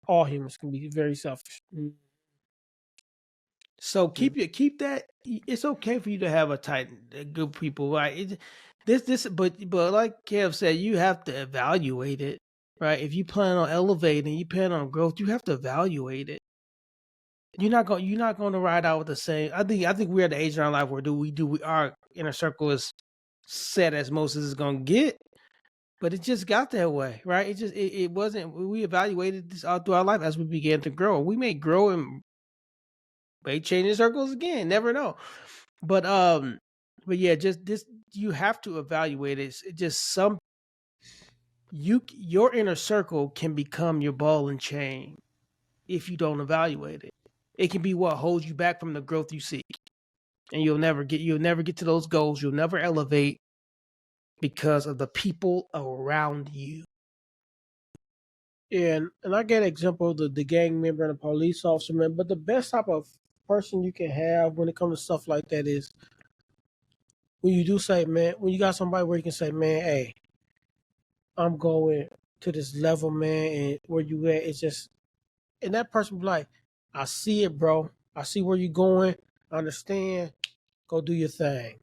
All humans can be very selfish. So keep that. It's okay for you to have a good people, right? But like Kev said, you have to evaluate it, right? If you plan on elevating, you plan on growth, you have to evaluate it. You're not going to ride out with the same. I think we're at the age in our life where our inner circle is set as most as it's going to get. But it just got that way, right? It wasn't. We evaluated this all through our life as we began to grow. We may grow and may change in circles again. Never know. But yeah, just this you have to evaluate it. It's just your inner circle can become your ball and chain if you don't evaluate it. It can be what holds you back from the growth you seek, and you'll never get to those goals. You'll never elevate because of the people around you. And I get an example of the gang member and the police officer, man. But the best type of person you can have when it comes to stuff like that is when you do say, man, when you got somebody where you can say, man, hey, I'm going to this level, man, and where you at, it's just, and that person be like, I see it, bro. I see where you're going. I understand. Go do your thing.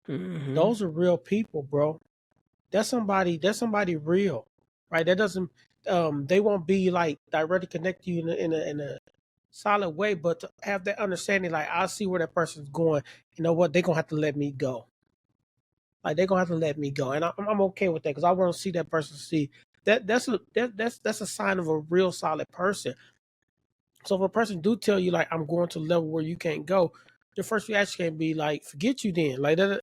Mm-hmm. Those are real people, bro. That's somebody real, right? That doesn't, they won't be like directly connect to you in a solid way, but to have that understanding, like I see where that person's going. You know what? They're gonna have to let me go. Like they're gonna have to let me go, and I'm okay with that because I want to see that person see that. That's a sign of a real solid person. So if a person do tell you like I'm going to a level where you can't go, your first reaction can be like forget you then. Like that,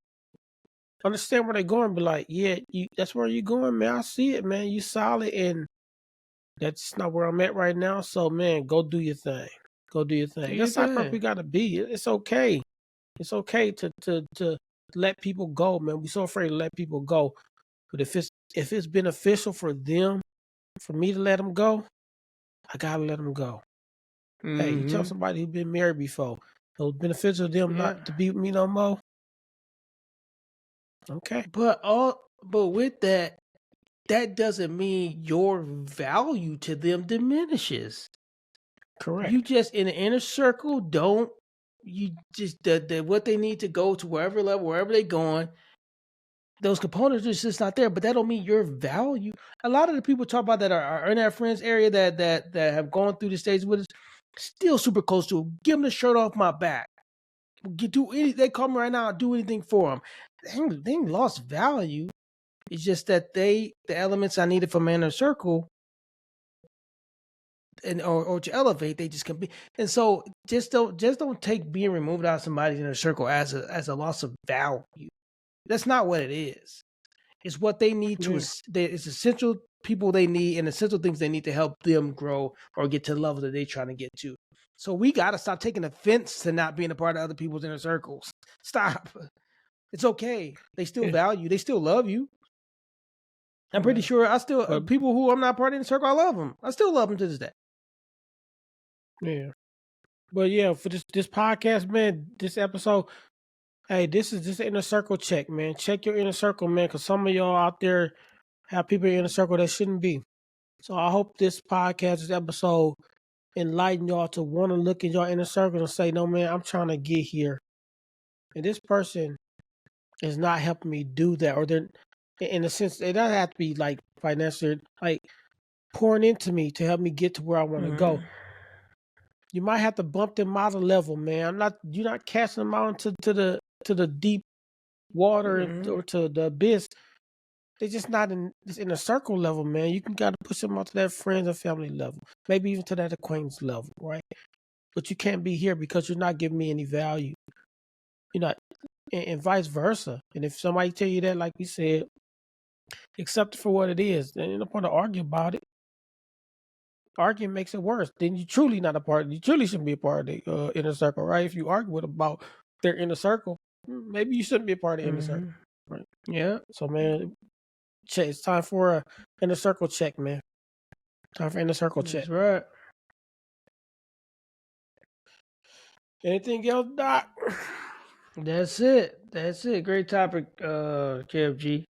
understand where they're going, but like yeah, that's where you're going, man. I see it, man. You solid, and that's not where I'm at right now. So man, go do your thing. Go do your thing. That's how we gotta be. It's okay. It's okay to let people go, man. We're so afraid to let people go. But if it's beneficial for them, for me to let them go, I gotta let them go. Mm-hmm. Hey, you tell somebody who's been married before, so it's beneficial to them not to be with me no more. Okay. But with that doesn't mean your value to them diminishes. Correct. You just in the inner circle don't you just what they need to go to wherever level, wherever they're going, those components are just not there. But that don't mean your value. A lot of the people talk about that are in our friends area that have gone through the stage with us, still super close to them. Give them the shirt off my back. They call me right now, I'll do anything for them. They ain't lost value. It's just that the elements I needed from my inner circle and or to elevate, they just can be. And so just don't take being removed out of somebody's inner circle as a loss of value. That's not what it is. It's what they need to. Yeah. It's essential people they need and essential things they need to help them grow or get to the level that they're trying to get to. So we got to stop taking offense to not being a part of other people's inner circles. Stop. It's okay. They still Yeah. value. They still love you. I'm pretty Yeah. sure I still But people who I'm not part of the circle. I love them. I still love them to this day. yeah. But yeah, for this podcast, man, this episode, hey, this is just an inner circle check, man. Check your inner circle, man, because some of y'all out there have people in your inner circle that shouldn't be. So I hope this podcast, this episode, enlighten y'all to want to look in your inner circle and say, no, man, I'm trying to get here. And this person is not helping me do that. Or they're, in a sense, it doesn't have to be like financial, like pouring into me to help me get to where I want to go. You might have to bump them out of level, man. You're not casting them out into the deep water or to the abyss. They're just not in a circle level, man. You can gotta push them out to that friends and family level, maybe even to that acquaintance level, right? But you can't be here because you're not giving me any value. You're not, and vice versa. And if somebody tell you that, like we said, accept it for what it is. Then you're not going to argue about it. Arguing makes it worse. Then you truly not a part. You truly shouldn't be a part of the inner circle, right? If you argue with about their inner circle, maybe you shouldn't be a part of the inner circle, right? Yeah. So, man, it's time for a inner circle check, man. Time for inner circle check. That's right. Anything else, Doc? That's it. That's it. Great topic, KFG.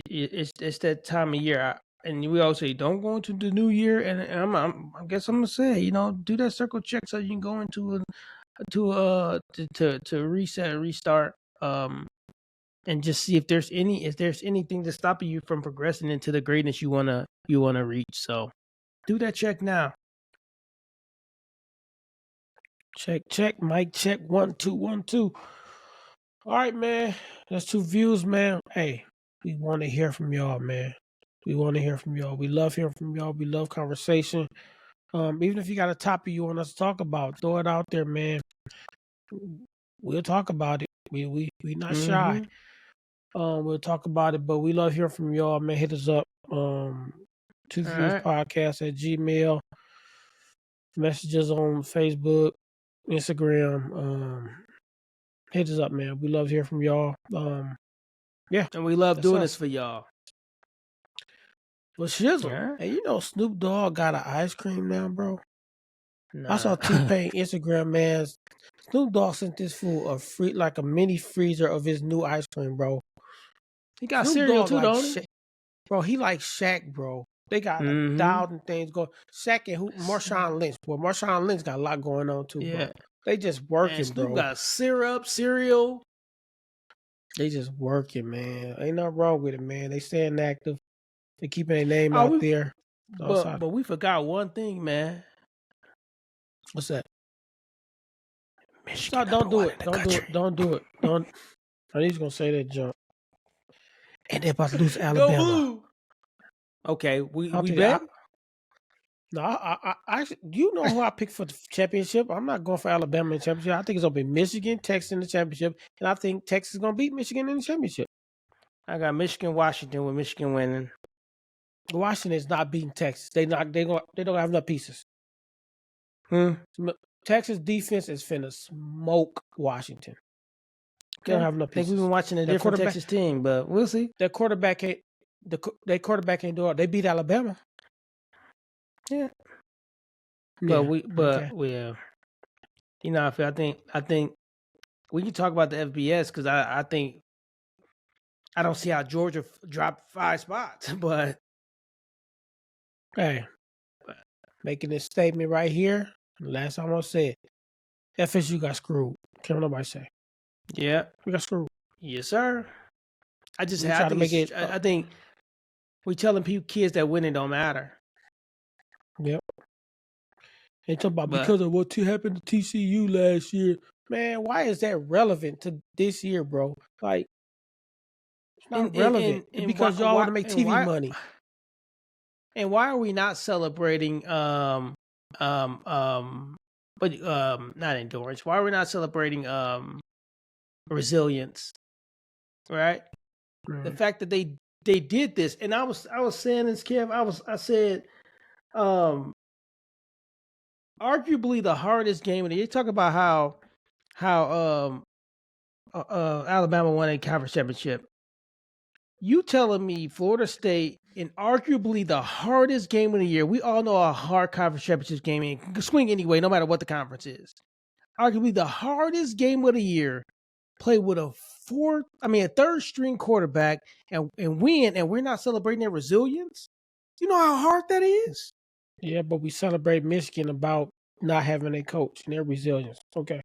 It's that time of year, and we always say don't go into the new year. And I guess I'm gonna say, do that circle check so you can go into to reset, restart, and just see if there's anything that's stopping you from progressing into the greatness you wanna reach. So, do that check now. Check, mic check, 1 2 1 2. All right, man. That's TuVues, man. Hey, we want to hear from y'all, man. We want to hear from y'all. We love hearing from y'all. We love conversation. Even if you got a topic you want us to talk about, throw it out there, man. We'll talk about it. We not shy. We'll talk about it, but we love hearing from y'all, man. Hit us up. TuVues podcast at Gmail. Messages on Facebook, Instagram. Hit us up, man. We love hearing from y'all. Yeah. And we love doing this for y'all. Well, Shizzle, hey, Snoop Dogg got an ice cream now, bro? Nah. I saw T-Pain Instagram, man. Snoop Dogg sent this fool a mini freezer of his new ice cream, bro. He got Snoop cereal Dogg too, don't he? Bro, he like Shaq, bro. They got 1,000 things going. Shaq and Marshawn Lynch. Well, Marshawn Lynch got a lot going on too, bro. They just working, Snoop bro. got cereal. They just working, man. Ain't nothing wrong with it, man. They staying active. They keeping their name out there. But we forgot one thing, man. What's that? Michigan. Don't do it. Don't do it. I need you gonna say that jump. And they're about to lose Alabama. Go Blue. Okay, we bet. No, I you know who I picked for the championship. I'm not going for Alabama in the championship. I think it's gonna be Michigan, Texas in the championship, and I think Texas is gonna beat Michigan in the championship. I got Michigan, Washington with Michigan winning. Washington is not beating Texas. They don't have enough pieces. Texas defense is finna smoke Washington. They don't have enough pieces. I think we've been watching a different Texas team, but we'll see. Their quarterback ain't do it. They beat Alabama. Yeah. But I think we can talk about the FBS because I think I don't see how Georgia dropped 5 spots, but hey, making this statement right here. Last time I said, FSU got screwed. Can't nobody say. Yeah, we got screwed. Yes, sir. I think we telling kids that winning don't matter. Yep. They talk about because of what happened to TCU last year. Man, why is that relevant to this year, bro? Like, it's not relevant. Because y'all want to make TV money. And why are we not celebrating not endurance? Why are we not celebrating resilience? right? The fact that they did this, and I was saying this, Kev. I said, arguably the hardest game of the year. You talk about how Alabama won a conference championship. You telling me Florida State in arguably the hardest game of the year? We all know a hard conference championship game can swing anyway, no matter what the conference is. Arguably the hardest game of the year, play with a third string quarterback and win, and we're not celebrating their resilience. You know how hard that is? Yeah, but we celebrate Michigan about not having a coach and their resilience. Okay.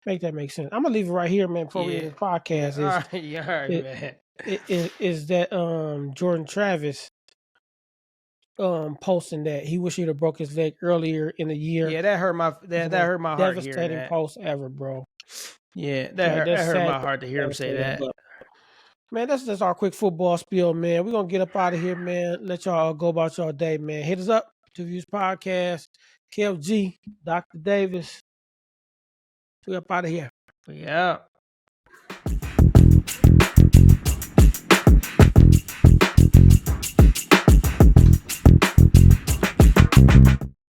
Make that make sense. I'm gonna leave it right here, man, before we end this podcast. All right, man. Is that Jordan Travis posting that he wish he'd have broke his leg earlier in the year. Yeah, that hurt my that hurt my heart. Devastating post ever, bro. Yeah, that hurt my heart to hear him say that. But, man, that's just our quick football spiel, man. We're gonna get up out of here, man. Let y'all go about y'all day, man. Hit us up, TuVues Podcast, Kev G, Dr. Davis. We up out of here. Yeah.